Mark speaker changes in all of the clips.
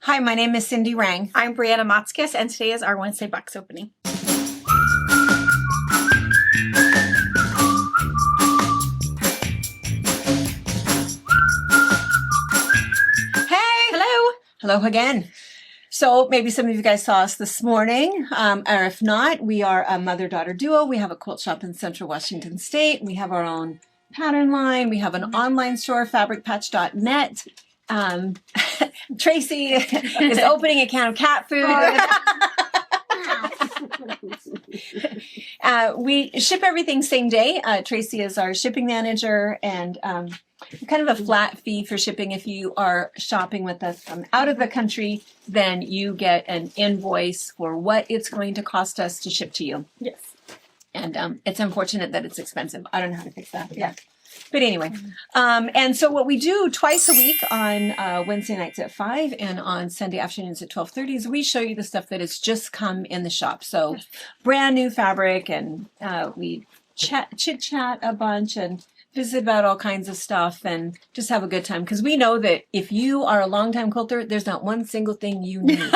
Speaker 1: Hi, my name is Cindy Rang.
Speaker 2: I'm Brianna Motskis, and today is our Wednesday box opening.
Speaker 1: Hey!
Speaker 2: Hello!
Speaker 1: Hello again. So maybe some of you guys saw us this morning, or if not, we are a mother-daughter duo. We have a quilt shop in Central Washington State. We have our own pattern line. We have an online store, fabricpatch.net. Tracy is opening a can of cat food. We ship everything same day. Tracy is our shipping manager, and kind of a flat fee for shipping. If you are shopping with us from out of the country, then you get an invoice for what it's going to cost us to ship to you.
Speaker 2: Yes.
Speaker 1: And it's unfortunate that it's expensive. I don't know how to fix that. Yeah. But anyway, and so what we do twice a week on Wednesday nights at 5 and on Sunday afternoons at 12:30 is we show you the stuff that has just come in the shop. So brand new fabric, and we chit-chat a bunch and visit about all kinds of stuff and just have a good time. Because we know that if you are a longtime quilter, there's not one single thing you need.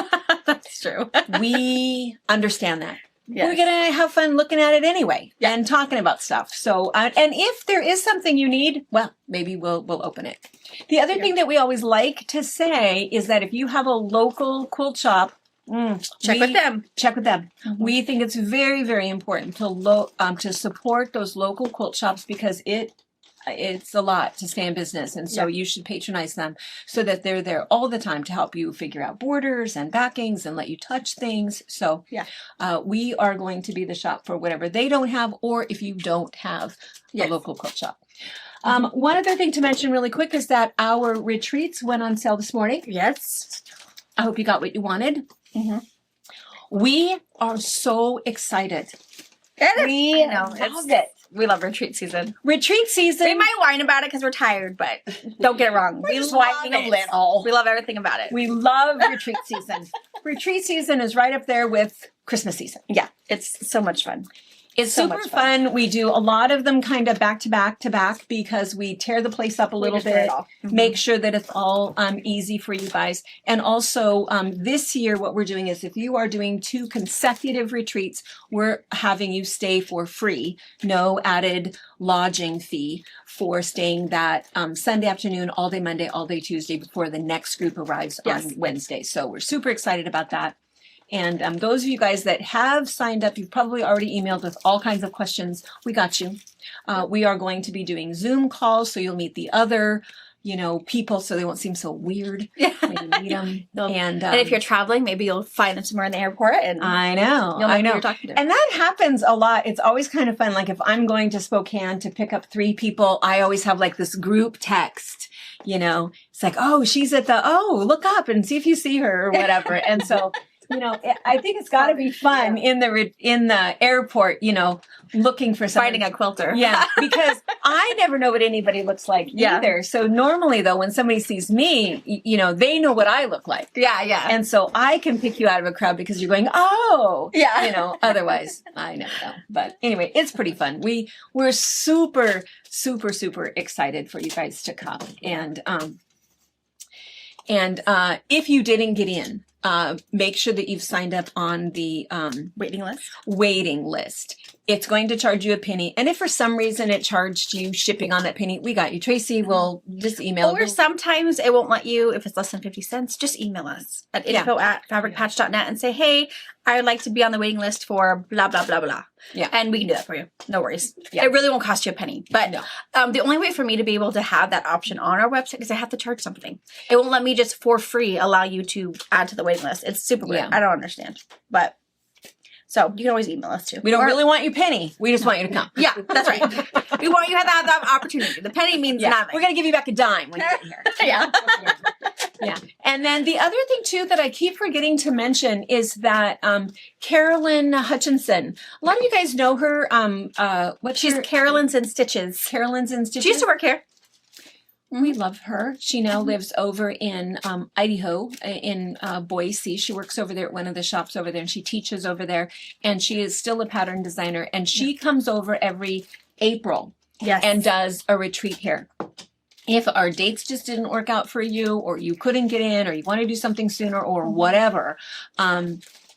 Speaker 2: That's true.
Speaker 1: We understand that.
Speaker 2: Yes.
Speaker 1: We're going to have fun looking at it anyway and talking about stuff. So, and if there is something you need, well, maybe we'll open it. The other thing that we always like to say is that if you have a local quilt shop,
Speaker 2: Check with them.
Speaker 1: Check with them.
Speaker 2: Mm-hmm.
Speaker 1: We think it's very, very important to support those local quilt shops because it's a lot to stay in business. And so you should patronize them so that they're there all the time to help you figure out borders and backings and let you touch things. So we are going to be the shop for whatever they don't have, or if you don't have a local quilt shop. One other thing to mention really quick is that our retreats went on sale this morning.
Speaker 2: Yes.
Speaker 1: I hope you got what you wanted.
Speaker 2: Mm-hmm.
Speaker 1: We are so excited.
Speaker 2: We
Speaker 1: love it.
Speaker 2: We love retreat season.
Speaker 1: Retreat season.
Speaker 2: We might whine about it because we're tired, but don't get it wrong.
Speaker 1: We're just whining a little.
Speaker 2: We love everything about it.
Speaker 1: We love retreat season. Retreat season is right up there with Christmas season.
Speaker 2: Yeah, it's so much fun.
Speaker 1: It's so super fun. We do a lot of them kind of back to back because we tear the place up a little bit, make sure that it's all easy for you guys. And also this year, what we're doing is if you are doing 2 consecutive retreats, we're having you stay for free, no added lodging fee for staying that Sunday afternoon, all day Monday, all day Tuesday before the next group arrives on Wednesday. So we're super excited about that. And those of you guys that have signed up, you've probably already emailed with all kinds of questions. We got you. We are going to be doing Zoom calls, so you'll meet the other, people, so they won't seem so weird when you meet them. And
Speaker 2: if you're traveling, maybe you'll find them somewhere in the airport. And
Speaker 1: I know.
Speaker 2: You'll know who you're talking to.
Speaker 1: And that happens a lot. It's always kind of fun. Like if I'm going to Spokane to pick up 3 people, I always have like this group text. It's like, oh, she's at look up and see if you see her or whatever. And so. I think it's got to be fun in the airport, looking for somebody.
Speaker 2: Finding a quilter.
Speaker 1: Yeah, because I never know what anybody looks like either. So normally, though, when somebody sees me, they know what I look like.
Speaker 2: Yeah, yeah.
Speaker 1: And so I can pick you out of a crowd because you're going, oh, yeah. Otherwise, I never know. But anyway, it's pretty fun. We're super, super, super excited for you guys to come. And if you didn't get in, make sure that you've signed up on the waiting list. It's going to charge you a penny. And if for some reason it charged you shipping on that penny, we got you. Tracy will just email.
Speaker 2: Or sometimes it won't let you, if it's less than 50 cents, just email us at info@fabricpatch.net and say, hey, I would like to be on the waiting list for blah, blah, blah, blah.
Speaker 1: Yeah.
Speaker 2: And we can do that for you. No worries. Yeah. It really won't cost you a penny. But the only way for me to be able to have that option on our website is I have to charge something. It won't let me just for free allow you to add to the waiting list. It's super weird. I don't understand. But so you can always email us too.
Speaker 1: We don't really want you penny. We just want you to come.
Speaker 2: Yeah, that's right. We want you to have that opportunity. The penny means nothing.
Speaker 1: We're going to give you back a dime when you get here. Yeah. And then the other thing too that I keep forgetting to mention is that Carolyn Hutchinson. A lot of you guys know her.
Speaker 2: She's Carolyn's in Stitches.
Speaker 1: Carolyn's in Stitches.
Speaker 2: She used to work here.
Speaker 1: We love her. She now lives over in Idaho, in Boise. She works over there at one of the shops over there, and she teaches over there. And she is still a pattern designer. And she comes over every April and does a retreat here. if our dates just didn't work out for you, or you couldn't get in, or you want to do something sooner, or whatever,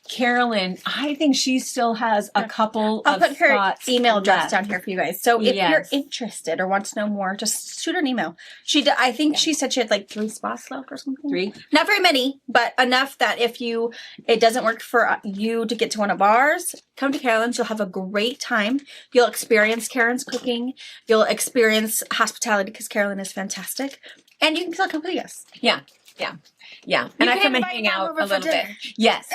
Speaker 1: Carolyn, I think she still has a couple
Speaker 2: I'll
Speaker 1: of
Speaker 2: put her
Speaker 1: spots
Speaker 2: email address
Speaker 1: left.
Speaker 2: down here for you guys. So if you're
Speaker 1: Yes.
Speaker 2: interested or want to know more, just shoot her an email. I think she said she had like 3 spots left or something.
Speaker 1: 3.
Speaker 2: Not very many, but enough that if it doesn't work for you to get to one of ours, come to Carolyn's. You'll have a great time. You'll experience Karen's cooking. You'll experience hospitality because Carolyn is fantastic. And you can still come with us.
Speaker 1: Yeah. And I come and hang out a little bit. Yes.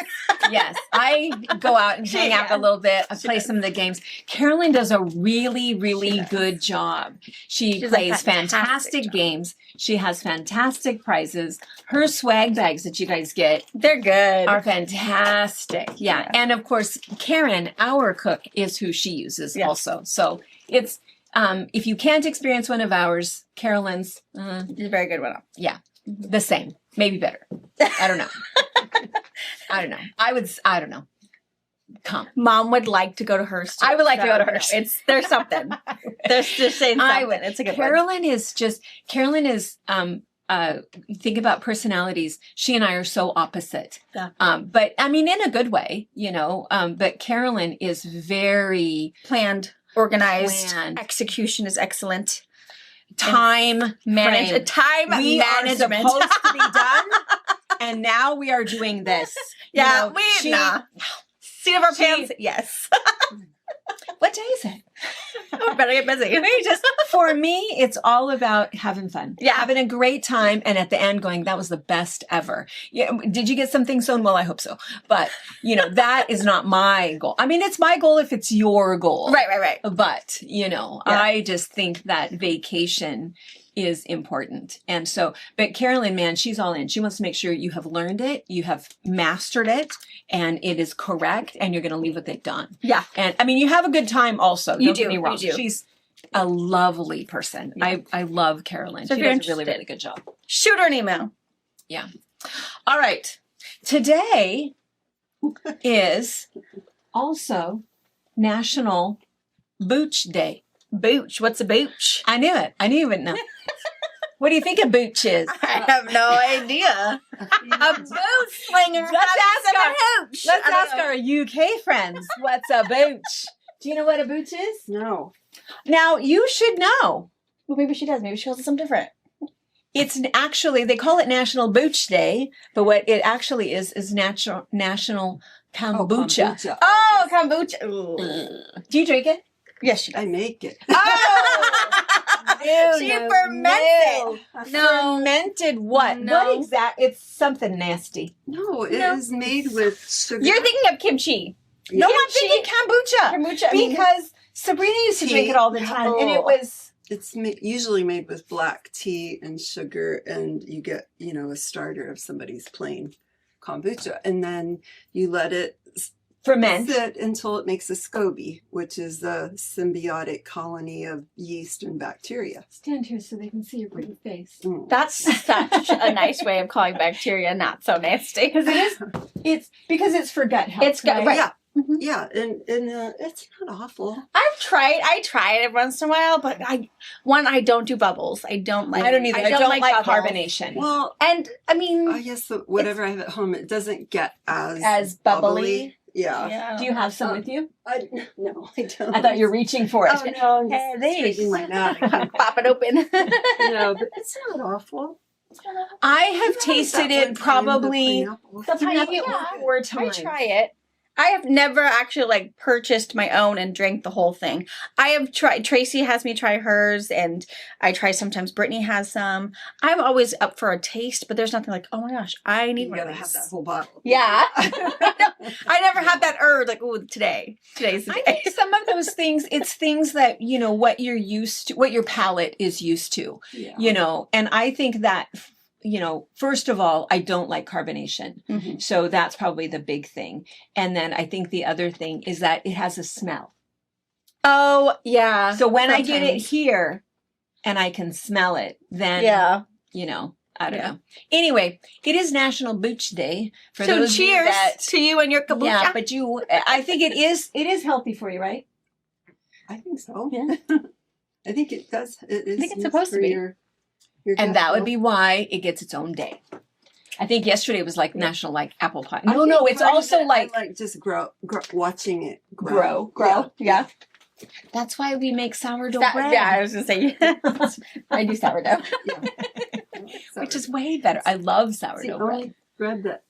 Speaker 1: I go out and hang out a little bit. I play some of the games. Carolyn does a really, really good job. She
Speaker 2: does a
Speaker 1: plays
Speaker 2: fantastic
Speaker 1: fantastic
Speaker 2: job.
Speaker 1: games. She has fantastic prizes. Her swag bags that you guys get
Speaker 2: They're good.
Speaker 1: are fantastic. Yeah. And of course, Karen, our cook, is who she uses also. So it's, if you can't experience one of ours, Carolyn's,
Speaker 2: She's a very good one.
Speaker 1: the same, maybe better. I don't know. I don't know. Come.
Speaker 2: Mom would like to go to hers. Too,
Speaker 1: I would like to go to hers.
Speaker 2: There's something. There's just saying something.
Speaker 1: I would.
Speaker 2: It's a good
Speaker 1: Carolyn is think about personalities. She and I are so opposite.
Speaker 2: Yeah.
Speaker 1: But I mean, in a good way, but Carolyn is very
Speaker 2: planned, organized.
Speaker 1: Planned.
Speaker 2: Execution is excellent.
Speaker 1: time
Speaker 2: Manage time
Speaker 1: we
Speaker 2: management.
Speaker 1: are supposed to be done, and now we are doing this.
Speaker 2: Yeah, seat of our
Speaker 1: she-
Speaker 2: pants. Yes.
Speaker 1: What day is it?
Speaker 2: We better get busy.
Speaker 1: For me, it's all about having fun.
Speaker 2: Yeah.
Speaker 1: Having a great time, and at the end going, that was the best ever. Yeah. Did you get something sewn? Well, I hope so. But, that is not my goal. I mean, it's my goal if it's your goal.
Speaker 2: Right.
Speaker 1: But, I just think that vacation is important. And so, but Carolyn, man, she's all in. She wants to make sure you have learned it, you have mastered it, and it is correct, and you're going to leave with it done.
Speaker 2: Yeah.
Speaker 1: And I mean, you have a good time also.
Speaker 2: You
Speaker 1: Don't
Speaker 2: do,
Speaker 1: get me wrong.
Speaker 2: you do.
Speaker 1: She's a lovely person.
Speaker 2: Yeah.
Speaker 1: I love Carolyn.
Speaker 2: So
Speaker 1: She
Speaker 2: if you're
Speaker 1: does a really,
Speaker 2: interested-
Speaker 1: really good job.
Speaker 2: Shoot her an email.
Speaker 1: All right. Today is also National Booch Day.
Speaker 2: Booch. What's a booch?
Speaker 1: I knew it. I knew you would know. What do you think a booch is?
Speaker 2: I have no idea. A boot slinger.
Speaker 1: Let's ask our UK friends what's a booch. Do you know what a booch is?
Speaker 3: No.
Speaker 1: Now, you should know.
Speaker 2: Well, maybe she does. Maybe she calls it something different.
Speaker 1: It's actually, they call it National Booch Day, but what it actually is National Kombucha.
Speaker 2: Oh, kombucha. Ooh.
Speaker 1: Do you drink it?
Speaker 2: Yes, she does.
Speaker 3: I make it.
Speaker 1: Oh!
Speaker 2: She ferments it. No.
Speaker 1: Fermented what?
Speaker 2: No.
Speaker 1: What exact? It's something nasty.
Speaker 3: No, it is
Speaker 2: No.
Speaker 3: made with sugar.
Speaker 2: You're thinking of kimchi.
Speaker 1: No, I'm
Speaker 2: Kimchi?
Speaker 1: thinking kombucha.
Speaker 2: Kombucha. I mean,
Speaker 1: Because Sabrina used to
Speaker 3: tea.
Speaker 1: drink it all the time, and it
Speaker 2: Oh.
Speaker 1: was
Speaker 3: It's usually made with black tea and sugar, and you get, a starter of somebody's plain kombucha. And then you let it
Speaker 1: ferment.
Speaker 3: sit until it makes a SCOBY, which is the symbiotic colony of yeast and bacteria.
Speaker 1: Stand here so they can see your pretty face.
Speaker 3: Mm.
Speaker 2: that's such a nice way of calling bacteria not so nasty.
Speaker 1: Because it's because it's for gut health.
Speaker 2: It's gut-
Speaker 1: right?
Speaker 3: Yeah.
Speaker 2: Mhm.
Speaker 3: Yeah, and it's not awful.
Speaker 2: I try it every once in a while, but I don't do bubbles. I don't like.
Speaker 1: I don't either. I don't like
Speaker 2: bubbles.
Speaker 1: carbonation.
Speaker 3: Well,
Speaker 2: And I mean,
Speaker 3: I guess whatever I have at home, it doesn't get
Speaker 2: as bubbly.
Speaker 3: Yeah.
Speaker 2: Yeah.
Speaker 1: Do you have some with you?
Speaker 3: No, I don't.
Speaker 1: I thought you were reaching for it.
Speaker 3: Oh, no, I'm
Speaker 2: Hey,
Speaker 3: just
Speaker 2: these.
Speaker 3: taking my nap.
Speaker 2: Pop it open.
Speaker 3: No, but it's not awful.
Speaker 1: I have
Speaker 3: You know,
Speaker 1: tasted
Speaker 3: that
Speaker 1: it
Speaker 3: one
Speaker 1: probably.
Speaker 3: pineapple.
Speaker 1: I've had it
Speaker 2: Yeah.
Speaker 1: 4
Speaker 2: I
Speaker 1: times.
Speaker 2: try it. I have never actually purchased my own and drank the whole thing. I have tried. Tracy has me try hers, and I try sometimes. Brittany has some. I'm always up for a taste, but there's nothing like, oh my gosh, I need
Speaker 3: You
Speaker 2: one of
Speaker 3: gotta have
Speaker 2: these.
Speaker 3: that whole bottle.
Speaker 2: Yeah. I never had that urge. Like, ooh, today's the
Speaker 1: I
Speaker 2: day.
Speaker 1: think some of those things, it's things that, what you're used to, what your palate is used to,
Speaker 3: Yeah.
Speaker 1: and I think that, first of all, I don't like carbonation.
Speaker 2: Mhm.
Speaker 1: So that's probably the big thing. And then I think the other thing is that it has a smell.
Speaker 2: Oh, yeah.
Speaker 1: So when I get it
Speaker 2: sometimes.
Speaker 1: here and I can smell it, then,
Speaker 2: Yeah.
Speaker 1: I don't
Speaker 2: Yeah.
Speaker 1: know. Anyway, it is National Booch Day. For
Speaker 2: So
Speaker 1: those of you
Speaker 2: cheers
Speaker 1: that,
Speaker 2: to you and your kombucha.
Speaker 1: yeah, but I think it is healthy for you, right?
Speaker 3: I think so.
Speaker 2: Yeah.
Speaker 3: I think it does. It is.
Speaker 2: think it's supposed to be.
Speaker 1: And that would be why it gets its own day. I think yesterday was like National like apple pie.
Speaker 3: I
Speaker 1: No,
Speaker 3: think
Speaker 1: it's
Speaker 3: part of
Speaker 1: also
Speaker 3: it,
Speaker 1: like
Speaker 3: I like just watching it
Speaker 1: grow.
Speaker 2: Yeah.
Speaker 1: That's why we make sourdough
Speaker 2: That-
Speaker 1: bread.
Speaker 2: yeah, I was gonna say I do sourdough.
Speaker 1: Which is way better. I love sourdough
Speaker 3: See,
Speaker 1: bread.
Speaker 3: bread that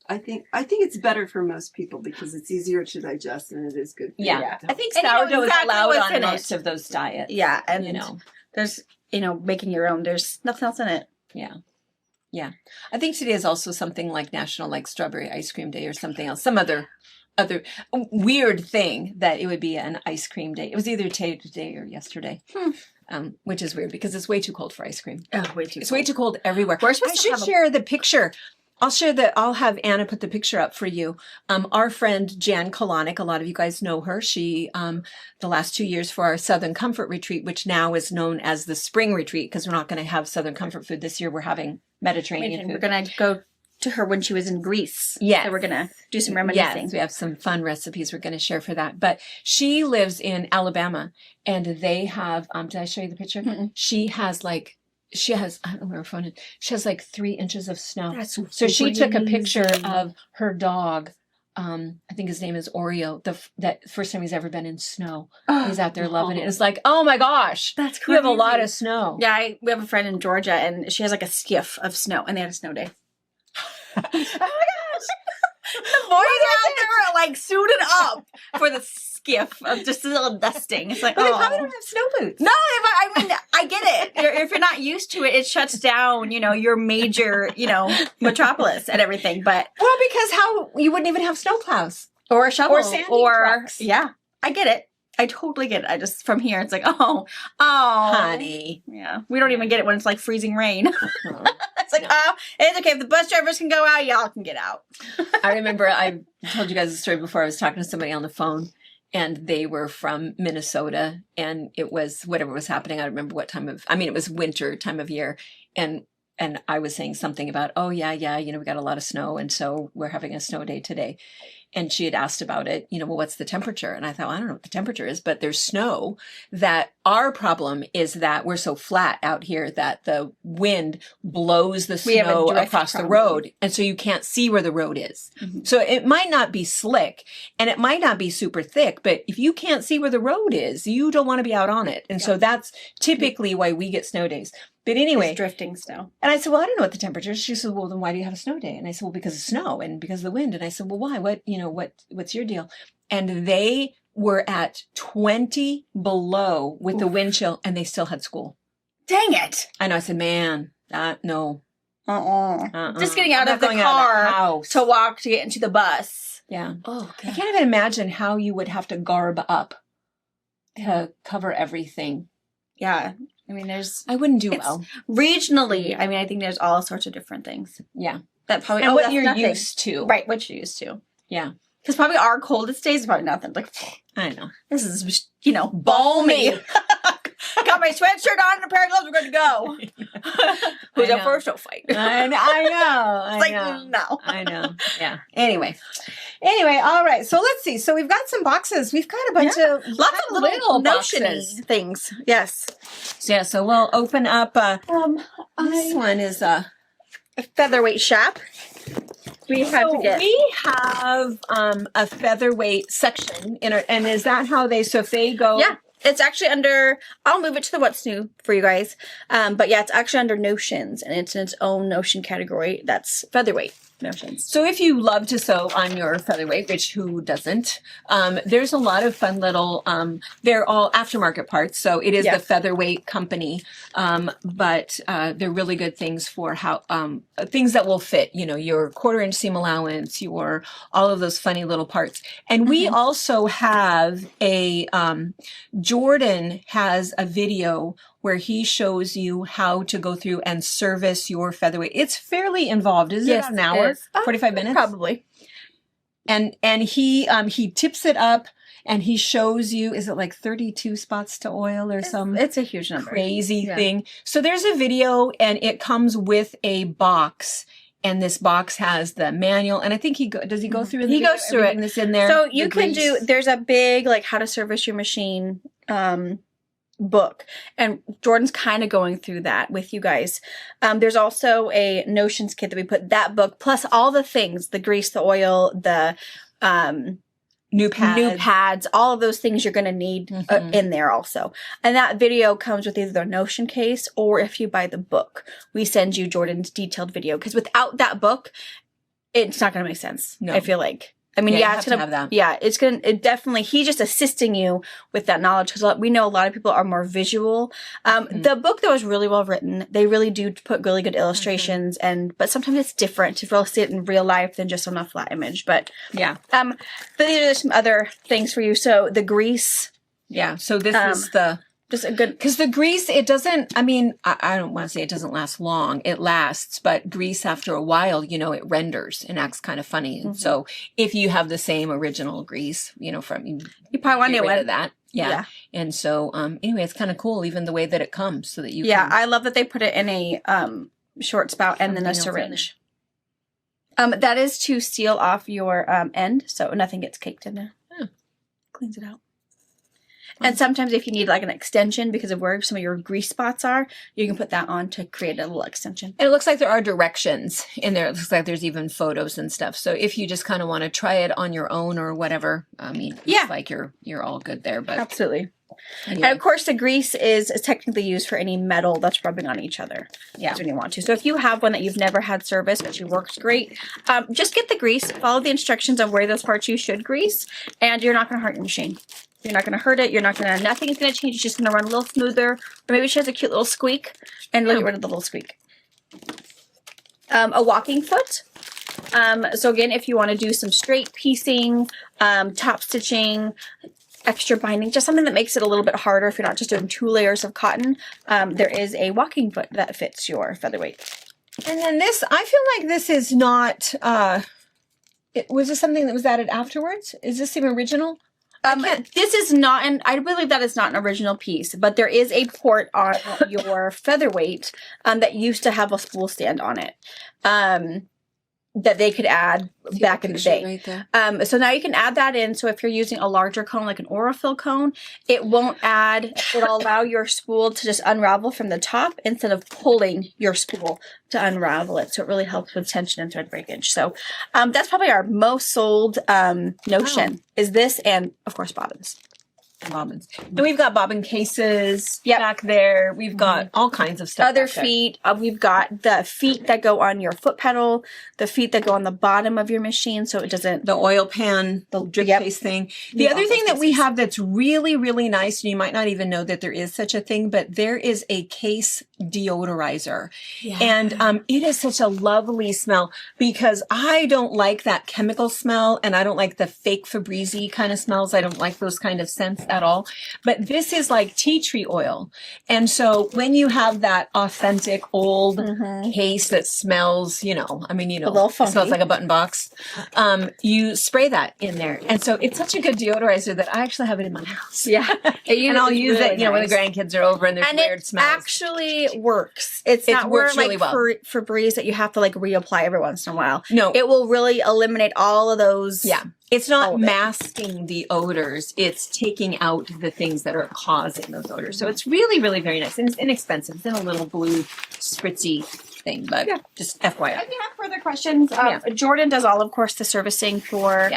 Speaker 3: I think it's better for most people because it's easier to digest and it is good. For
Speaker 1: Yeah.
Speaker 3: you.
Speaker 1: I think
Speaker 2: And you know
Speaker 1: sourdough
Speaker 2: exactly
Speaker 1: is allowed
Speaker 2: what's
Speaker 1: on
Speaker 2: in it.
Speaker 1: most of those diets.
Speaker 2: Yeah, and
Speaker 1: You know.
Speaker 2: there's making your own. There's nothing else in it.
Speaker 1: Yeah. I think today is also something like National like Strawberry Ice Cream Day or something else. Some other weird thing that it would be an ice cream day. It was either today or yesterday. Which is weird because it's way too cold for ice cream.
Speaker 2: Oh, way too.
Speaker 1: It's way too cold everywhere.
Speaker 2: We're
Speaker 1: I
Speaker 2: supposed to
Speaker 1: should
Speaker 2: have a-
Speaker 1: share the picture. I'll have Anna put the picture up for you. Our friend Jan Kalanick, a lot of you guys know her. She, the last 2 years for our Southern Comfort Retreat, which now is known as the Spring Retreat, because we're not going to have Southern Comfort food this year. We're having Mediterranean
Speaker 2: We're
Speaker 1: food.
Speaker 2: gonna go to her when she was in Greece.
Speaker 1: Yes.
Speaker 2: So we're gonna do some reminiscing.
Speaker 1: Yes, we have some fun recipes we're going to share for that. But she lives in Alabama, and they have. Did I show you the picture?
Speaker 2: Mm-mm.
Speaker 1: She has I don't know where her phone is. She has like 3 inches of snow.
Speaker 2: That's
Speaker 1: So she took a picture
Speaker 2: crazy.
Speaker 1: of her dog. I think his name is Oreo. That first time he's ever been in snow. He's out there loving it. It's like, oh my gosh,
Speaker 2: That's
Speaker 1: you
Speaker 2: crazy.
Speaker 1: have a lot of snow.
Speaker 2: Yeah, we have a friend in Georgia, and she has like a skiff of snow, and they had a snow day.
Speaker 1: Oh my gosh.
Speaker 2: The boys are out there like suited up for the skiff of just a little dusting. It's like,
Speaker 1: But they
Speaker 2: oh.
Speaker 1: probably don't have snow boots.
Speaker 2: No, I mean, I get it. If you're not used to it, it shuts down, your major, metropolis and everything. But
Speaker 1: Well, because how you wouldn't even have snow plows.
Speaker 2: or a shovel
Speaker 1: Or sandy trucks.
Speaker 2: yeah, I get it. I totally get it. I just from here, it's like, oh,
Speaker 1: Honey.
Speaker 2: yeah. We don't even get it when it's like freezing rain.
Speaker 1: Oh.
Speaker 2: It's like,
Speaker 1: No.
Speaker 2: oh, it's okay if the bus drivers can go out, y'all can get out.
Speaker 1: I remember I told you guys a story before. I was talking to somebody on the phone, and they were from Minnesota, and it was whatever was happening. I don't remember what it was winter time of year, and I was saying something about, oh yeah, we got a lot of snow, and so we're having a snow day today. And she had asked about it, well, what's the temperature? And I thought, I don't know what the temperature is, but there's snow. That our problem is that we're so flat out here that the wind blows the
Speaker 2: We have a
Speaker 1: snow
Speaker 2: drift
Speaker 1: across the
Speaker 2: problem.
Speaker 1: road. And so you can't see where the road is.
Speaker 2: Mhm.
Speaker 1: So it might not be slick and it might not be super thick, but if you can't see where the road is, you don't want to be out on it. And so that's typically why we get snow days. But anyway,
Speaker 2: It's drifting snow.
Speaker 1: and I said, well, I don't know what the temperature is. She said, well, then why do you have a snow day? And I said, well, because of snow and because of the wind. And I said, well, why? What's your deal? And they were at 20 below with the wind chill and they still had school.
Speaker 2: Dang it.
Speaker 1: I know. I said, man, no.
Speaker 2: Uh-uh. Just getting
Speaker 1: I'm
Speaker 2: out
Speaker 1: not
Speaker 2: of the
Speaker 1: going out of
Speaker 2: car
Speaker 1: house.
Speaker 2: to walk to get into the bus.
Speaker 1: Yeah.
Speaker 2: Oh,
Speaker 1: I can't even imagine how you would have to garb up to cover everything.
Speaker 2: Yeah. I mean, there's
Speaker 1: I wouldn't do
Speaker 2: It's-
Speaker 1: well.
Speaker 2: regionally, I mean, I think there's all sorts of different things
Speaker 1: Yeah.
Speaker 2: that probably,
Speaker 1: And what
Speaker 2: that's
Speaker 1: you're
Speaker 2: nothing.
Speaker 1: used to.
Speaker 2: Right, what you're used to.
Speaker 1: Yeah.
Speaker 2: Because probably our coldest days is probably nothing. Like,
Speaker 1: I know.
Speaker 2: this is, balmy. Got my sweatshirt on and a pair of gloves. We're good to go. Who's
Speaker 1: I
Speaker 2: up
Speaker 1: know.
Speaker 2: first? Don't fight.
Speaker 1: I know. I
Speaker 2: It's like,
Speaker 1: know.
Speaker 2: no.
Speaker 1: I know. Yeah. Anyway, all right. So let's see. So we've got some boxes. We've got a bunch of
Speaker 2: Lots of little
Speaker 1: boxes.
Speaker 2: notion things. Yes.
Speaker 1: So we'll open up. This one is a
Speaker 2: Featherweight shop. We have to get.
Speaker 1: we have a featherweight section in our, and is that how they? So if they go,
Speaker 2: Yeah. It's actually under, I'll move it to the what's new for you guys. But yeah, it's actually under notions and it's in its own notion category. That's featherweight notions.
Speaker 1: So if you love to sew on your featherweight, which who doesn't, there's a lot of fun little, they're all aftermarket parts. So it is
Speaker 2: Yeah.
Speaker 1: the Featherweight company. But they're really good things for how, things that will fit, your 1/4 inch seam allowance, your, all of those funny little parts. And we also have Jordan has a video where he shows you how to go through and service your featherweight. It's fairly involved. Is it an hour? 45 minutes?
Speaker 2: Probably.
Speaker 1: And he tips it up and he shows you, is it like 32 spots to oil or some
Speaker 2: It's a huge number.
Speaker 1: crazy
Speaker 2: Yeah.
Speaker 1: thing? So there's a video and it comes with a box. And this box has the manual, and I think does he go through? In the
Speaker 2: He
Speaker 1: video,
Speaker 2: goes through it.
Speaker 1: everything that's in there.
Speaker 2: So you
Speaker 1: The
Speaker 2: can
Speaker 1: grease?
Speaker 2: there's a big, like, how to service your machine book, and Jordan's kind of going through that with you guys. There's also a Notions kit that we put that book plus all the things, the grease, the oil, the
Speaker 1: New
Speaker 2: pads, all of those things you're going to need in there also. And that video comes with either the Notion case, or if you buy the book, we send you Jordan's detailed video, because without that book, it's not going to make sense.
Speaker 1: No.
Speaker 2: I feel like. I mean,
Speaker 1: Yeah, you
Speaker 2: it's
Speaker 1: have to
Speaker 2: gonna,
Speaker 1: have that.
Speaker 2: yeah, it's gonna, it definitely, he's just assisting you with that knowledge, because we know a lot of people are more visual. The book, though, is really well written. They really do put really good illustrations, but sometimes it's different to really see it in real life than just on a flat image. But
Speaker 1: Yeah.
Speaker 2: but these are some other things for you. So the grease,
Speaker 1: Yeah. So this is the,
Speaker 2: just a good,
Speaker 1: because the grease, it doesn't, I mean, I don't want to say it doesn't last long. It lasts, but grease after a while, you know, it renders and acts kind of funny. And so if you have the same original grease, you know, from,
Speaker 2: you probably want
Speaker 1: get
Speaker 2: to
Speaker 1: rid
Speaker 2: know
Speaker 1: of that. Yeah. And so, anyway, it's kind of cool, even the way that it comes, so that you
Speaker 2: Yeah,
Speaker 1: can,
Speaker 2: I love that they put it in a short spout and then a
Speaker 1: Something else in
Speaker 2: syringe. That is to seal off your end, so nothing gets caked in there.
Speaker 1: Yeah.
Speaker 2: Cleans it out. And sometimes if you need like an extension because of where some of your grease spots are, you can put that on to create a little extension.
Speaker 1: And it looks like there are directions in there. It looks like there's even photos and stuff. So if you just kind of want to try it on your own or whatever, I mean, it's like you're all good there. But
Speaker 2: Absolutely.
Speaker 1: anyway.
Speaker 2: And of course, the grease is technically used for any metal that's rubbing on each other.
Speaker 1: Yeah.
Speaker 2: That's when you want to. So if you have one that you've never had service, but you works great, just get the grease, follow the instructions on where those parts you should grease, and you're not going to hurt your machine. You're not going to hurt it. You're not going to, nothing is going to change. It's just going to run a little smoother. Or maybe she has a cute little squeak, and get rid of the little squeak. A walking foot. So again, if you want to do some straight piecing, top stitching, extra binding, just something that makes it a little bit harder if you're not just doing 2 layers of cotton, there is a walking foot that fits your featherweight.
Speaker 1: And then this, I feel like this is not, was this something that was added afterwards? Is this the original?
Speaker 2: This is not, and I believe that is not an original piece, but there is a port on your featherweight that used to have a spool stand on it that they could add back in the day.
Speaker 1: Right there.
Speaker 2: So now you can add that in. So if you're using a larger cone, like an Aurifil cone, it won't add, it'll allow your spool to just unravel from the top instead of pulling your spool to unravel it. So it really helps with tension and thread breakage. So that's probably our most sold Notion is this, and of course bobbins.
Speaker 1: Bobbins. And we've got bobbin cases back there. We've got all kinds of stuff.
Speaker 2: Other
Speaker 1: back there.
Speaker 2: feet. We've got the feet that go on your foot pedal, the feet that go on the bottom of your machine so it doesn't...
Speaker 1: The oil pan, the drip case thing. The other thing that we have that's really, really nice, and you might not even know that there is such a thing, but there is a case deodorizer. Yeah. And it is such a lovely smell, because I don't like that chemical smell, and I don't like the fake Febreze kind of smells. I don't like those kind of scents at all. But this is like tea tree oil. And so when you have that authentic old case that smells, you know, I mean, you know, it smells like a button box, you spray that in there. And so it's such a good deodorizer that I actually have it in my house.
Speaker 2: Yeah.
Speaker 1: And I'll use it, you know, when the grandkids are over and there's weird smells.
Speaker 2: And it actually works. It's not where like
Speaker 1: really well.
Speaker 2: Febreze that you have to like reapply every once in a while.
Speaker 1: No.
Speaker 2: It will really eliminate all of those.
Speaker 1: Yeah. It's not masking the odors. It's taking out the things that are causing those odors. So it's really, really very nice. And it's inexpensive. It's in a little blue spritzy thing, but just FYI.
Speaker 2: If you have further questions, Jordan does all, of course, the servicing for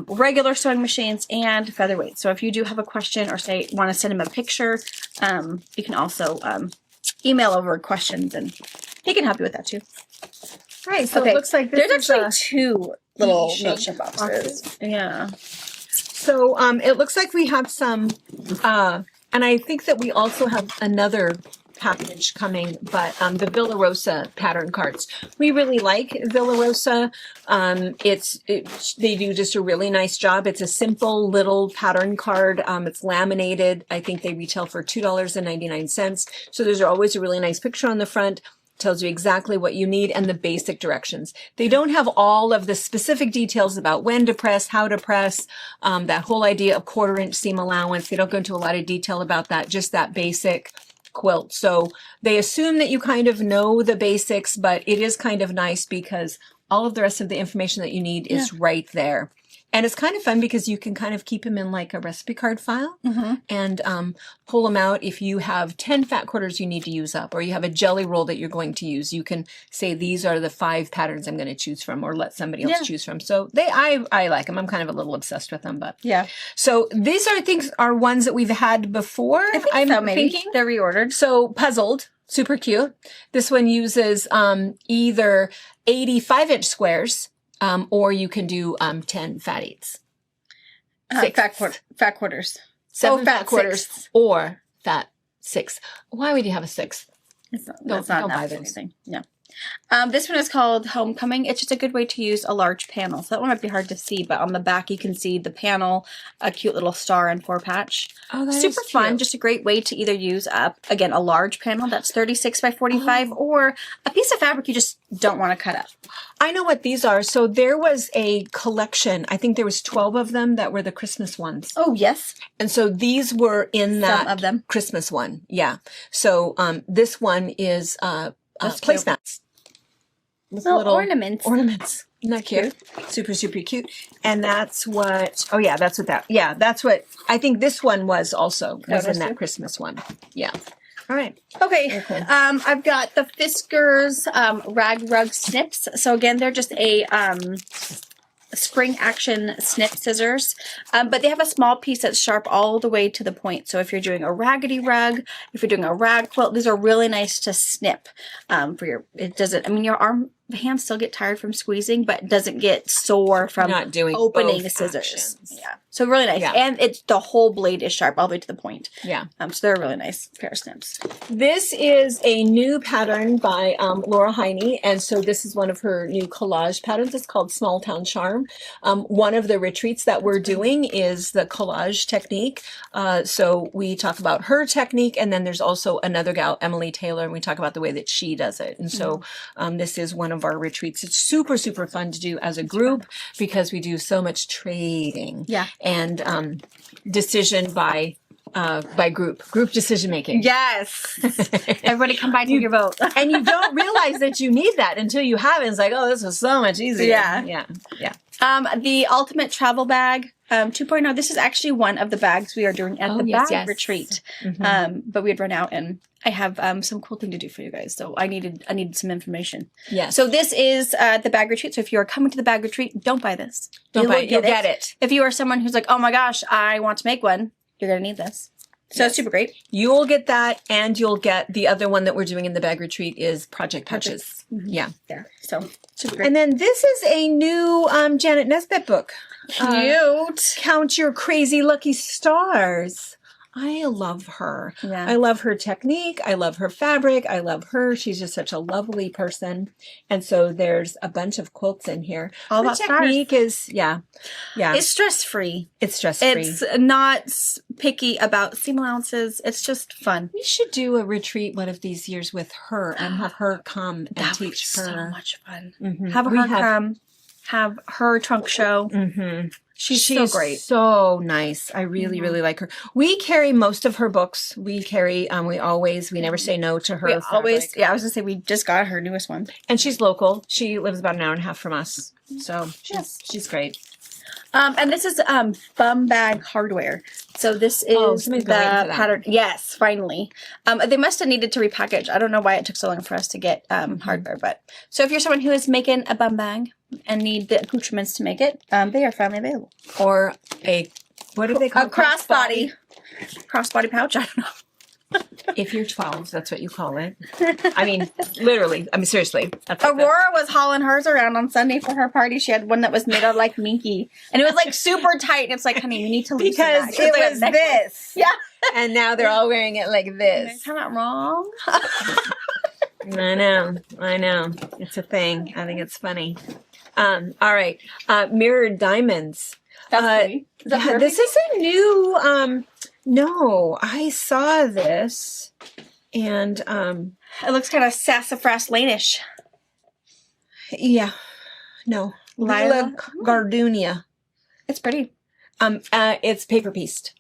Speaker 2: regular sewing machines and featherweight. So if you do have a question or say want to send him a picture, you can also email over questions and he can help you with that too.
Speaker 1: All right. So it looks like
Speaker 2: there's actually 2 little Notion boxes. Yeah.
Speaker 1: So it looks like we have some, and I think that we also have another package coming, but the Villa Rosa pattern cards. We really like Villa Rosa. They do just a really nice job. It's a simple little pattern card. It's laminated. I think they retail for $2.99. So there's always a really nice picture on the front. Tells you exactly what you need and the basic directions. They don't have all of the specific details about when to press, how to press, that whole idea of 1/4 inch seam allowance. They don't go into a lot of detail about that, just that basic quilt. So they assume that you kind of know the basics, but it is kind of nice because all of the rest of the information that you need is right there. And it's kind of fun because you can kind of keep them in like a recipe card file and pull them out. If you have 10 fat quarters you need to use up, or you have a jelly roll that you're going to use, you can say these are the 5 patterns I'm going to choose from, or let somebody else choose from. So I like them. I'm kind of a little obsessed with them, but
Speaker 2: Yeah.
Speaker 1: So these are ones that we've had before.
Speaker 2: I think
Speaker 1: I'm
Speaker 2: so, maybe.
Speaker 1: thinking.
Speaker 2: They're reordered.
Speaker 1: So Puzzled, super cute. This one uses either 85-inch squares, or you can do 10 fat eighths.
Speaker 2: Fat quarters.
Speaker 1: 7
Speaker 2: fat
Speaker 1: fat quarters
Speaker 2: sixths.
Speaker 1: or fat 6. Why would you have a 6th?
Speaker 2: It's not,
Speaker 1: Don't-
Speaker 2: that's not
Speaker 1: don't buy
Speaker 2: enough
Speaker 1: those.
Speaker 2: anything. Yeah. This one is called Homecoming. It's just a good way to use a large panel. So that one might be hard to see, but on the back you can see the panel, a cute little star and 4 patch.
Speaker 1: Oh, that
Speaker 2: Super fun. Just a great way to either use again a large panel that's 36 by 45 or a piece of fabric you just don't want to cut up.
Speaker 1: I know what these are. So there was a collection. I think there was 12 of them that were the Christmas ones.
Speaker 2: Oh yes,
Speaker 1: And so these were in that
Speaker 2: some of them.
Speaker 1: Christmas one. Yeah. So this one is
Speaker 2: That's cute.
Speaker 1: placemats. With
Speaker 2: Little ornaments.
Speaker 1: Ornaments. Isn't that cute? Super, super cute. And that's what, that's what, I think this one was also, was in that Christmas one. Yeah. All right.
Speaker 2: Okay.
Speaker 1: Okay.
Speaker 2: I've got the Fiskars Rag Rug Snips. So again, they're just a spring action snip scissors, but they have a small piece that's sharp all the way to the point. So if you're doing a raggedy rug, if you're doing a rag quilt, these are really nice to snip for your, it doesn't, I mean, your hands still get tired from squeezing, but it doesn't get sore from
Speaker 1: Not doing
Speaker 2: opening
Speaker 1: both
Speaker 2: the scissors.
Speaker 1: actions.
Speaker 2: Yeah. So really nice.
Speaker 1: Yeah.
Speaker 2: And it's the whole blade is sharp all the way to the point.
Speaker 1: Yeah.
Speaker 2: So they're a really nice pair of snips.
Speaker 1: This is a new pattern by Laura Heine, and so this is one of her new collage patterns. It's called Small Town Charm. One of the retreats that we're doing is the collage technique. So we talk about her technique, and then there's also another gal, Emily Taylor, and we talk about the way that she does it. And so this is one of our retreats. It's super, super fun to do as a group because we do so much trading.
Speaker 2: Yeah.
Speaker 1: And decision by group decision making.
Speaker 2: Yes. Everybody come by to your vote.
Speaker 1: And you don't realize that you need that until you have it. It's like, oh, this was so much easier.
Speaker 2: Yeah. The Ultimate Travel Bag 2.0. This is actually one of the bags we are doing at the bag retreat. But we had run out, and I have some cool thing to do for you guys. So I needed some information.
Speaker 1: Yeah.
Speaker 2: So this is the bag retreat. So if you are coming to the bag retreat, don't buy this.
Speaker 1: Don't buy it. You'll get it.
Speaker 2: If you are someone who's like, oh my gosh, I want to make one, you're gonna need this. So it's super great.
Speaker 1: You'll get that, and you'll get the other one that we're doing in the bag retreat is Project Patches. Yeah.
Speaker 2: There. So super great.
Speaker 1: And then this is a new Janet Nesbitt book.
Speaker 2: Cute.
Speaker 1: Count Your Crazy Lucky Stars. I love her.
Speaker 2: Yeah.
Speaker 1: I love her technique. I love her fabric. I love her. She's just such a lovely person. And so there's a bunch of quilts in here.
Speaker 2: All
Speaker 1: Her
Speaker 2: about
Speaker 1: technique is, yeah.
Speaker 2: It's stress-free.
Speaker 1: It's stress-free.
Speaker 2: It's not picky about seam allowances. It's just fun.
Speaker 1: We should do a retreat one of these years with her and have her come and
Speaker 2: That would be
Speaker 1: teach her.
Speaker 2: so much fun.
Speaker 1: Mhm.
Speaker 2: Have
Speaker 1: We
Speaker 2: her come. Have her trunk show.
Speaker 1: Mhm.
Speaker 2: She's so great.
Speaker 1: So nice. I really, really like her. We carry most of her books. We carry, we never say no to her.
Speaker 2: We always,
Speaker 1: fabric.
Speaker 2: I was gonna say we just got her newest one.
Speaker 1: And she's local. She lives about an hour and a half from us. So she's great.
Speaker 2: And this is Bum Bag Hardware. So this is
Speaker 1: somebody's
Speaker 2: the
Speaker 1: been waiting for that.
Speaker 2: pattern. Yes, finally. They must have needed to repackage. I don't know why it took so long for us to get hardware, but so if you're someone who is making a bum bag and need the accoutrements to make it, they are finally available.
Speaker 1: Or what do they call
Speaker 2: A crossbody pouch. I don't know.
Speaker 1: If you're 12, that's what you call it. I mean, literally. I mean, seriously. That's
Speaker 2: Aurora was hauling hers around on Sunday for her party. She had one that was made out like Minky, and it was like super tight. And it's like, honey, you need to loosen
Speaker 1: because
Speaker 2: that. She like a necklace.
Speaker 1: this.
Speaker 2: Yeah,
Speaker 1: And now they're all wearing it like this.
Speaker 2: am I not wrong?
Speaker 1: I know. It's a thing. I think it's funny. All right. Mirrored diamonds.
Speaker 2: That's pretty. Is that perfect?
Speaker 1: This is a new, no, I saw this and,
Speaker 2: It looks kind of sassafras lane-ish.
Speaker 1: yeah, no,
Speaker 2: Lila?
Speaker 1: Gardenia.
Speaker 2: It's pretty.
Speaker 1: It's paper pieced.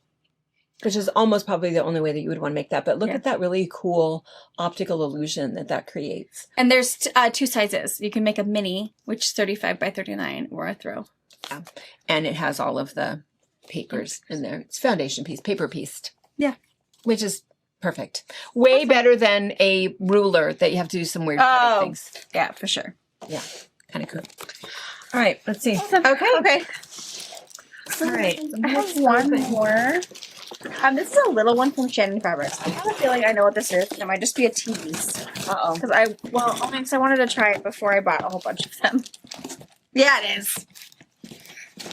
Speaker 1: which is almost probably the only way that you would want to make that. But look
Speaker 2: Yeah.
Speaker 1: at that really cool optical illusion that creates.
Speaker 2: And there's 2 sizes. You can make a mini, which is 35 by 39, or a throw.
Speaker 1: Yeah. And it has all of the papers in there. It's foundation piece, paper pieced.
Speaker 2: Yeah.
Speaker 1: Which is perfect. Way better than a ruler that you have to do some weird cutting things.
Speaker 2: Yeah, for sure.
Speaker 1: Yeah. Kind of cool. All right. Let's see.
Speaker 2: Okay.
Speaker 1: All right.
Speaker 2: I have one more. This is a little one from Shannon Fabrics. I have a feeling I know what this is. It might just be a tease.
Speaker 1: Uh-oh.
Speaker 2: Because only because I wanted to try it before I bought a whole bunch of them. Yeah, it is.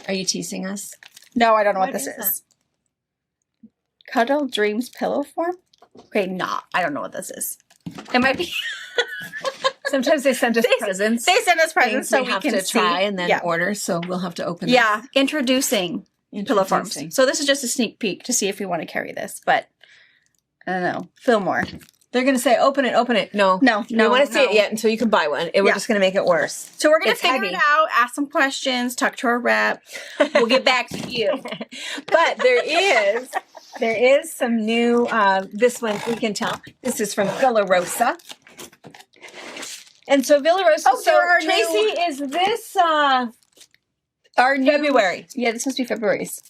Speaker 1: Are you teasing us?
Speaker 2: No, I don't know what
Speaker 1: What
Speaker 2: this
Speaker 1: is
Speaker 2: is. Cuddle Dreams Pillow Form? Okay, I don't know what this is. It might be.
Speaker 1: Sometimes they send us presents.
Speaker 2: They send us presents
Speaker 1: Things
Speaker 2: so
Speaker 1: we have
Speaker 2: can
Speaker 1: to try
Speaker 2: see.
Speaker 1: and then order. So we'll have to open
Speaker 2: Yeah, introducing
Speaker 1: this.
Speaker 2: pillow forms.
Speaker 1: Introducing.
Speaker 2: So this is just a sneak peek to see if we want to carry this, but I don't know. Fillmore.
Speaker 1: They're going to say, open it, open it. No.
Speaker 2: No,
Speaker 1: You don't want to see it yet until you can buy one. We're
Speaker 2: Yeah.
Speaker 1: just going to make it worse.
Speaker 2: So we're gonna
Speaker 1: It's
Speaker 2: figure
Speaker 1: heavy.
Speaker 2: it out, ask some questions, talk to our rep. We'll get back to you.
Speaker 1: But there is some new, this one we can tell. This is from Villa Rosa. And so Villa Rosa,
Speaker 2: Oh,
Speaker 1: so
Speaker 2: there are
Speaker 1: Tracy, is this
Speaker 2: Our new
Speaker 1: February?
Speaker 2: Yeah, this must be February's.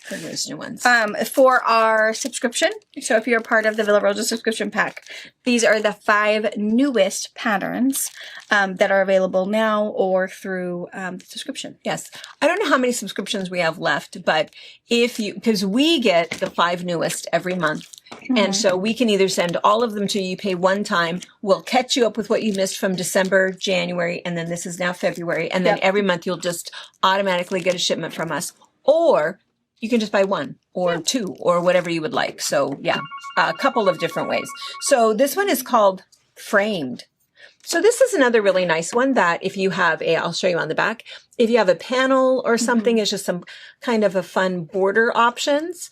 Speaker 1: February's new ones.
Speaker 2: For our subscription. So if you're part of the Villa Rosa subscription pack, these are the 5 newest patterns that are available now or through the subscription.
Speaker 1: Yes. I don't know how many subscriptions we have left, but because we get the 5 newest every month. And so we can either send all of them to you, pay one time. We'll catch you up with what you missed from December, January, and then this is now February. And then every month you'll just automatically get a shipment from us. Or you can just buy 1 or 2 or whatever you would like. So yeah, a couple of different ways. So this one is called Framed. So this is another really nice one that if you have I'll show you on the back. If you have a panel or something, it's just some kind of a fun border options.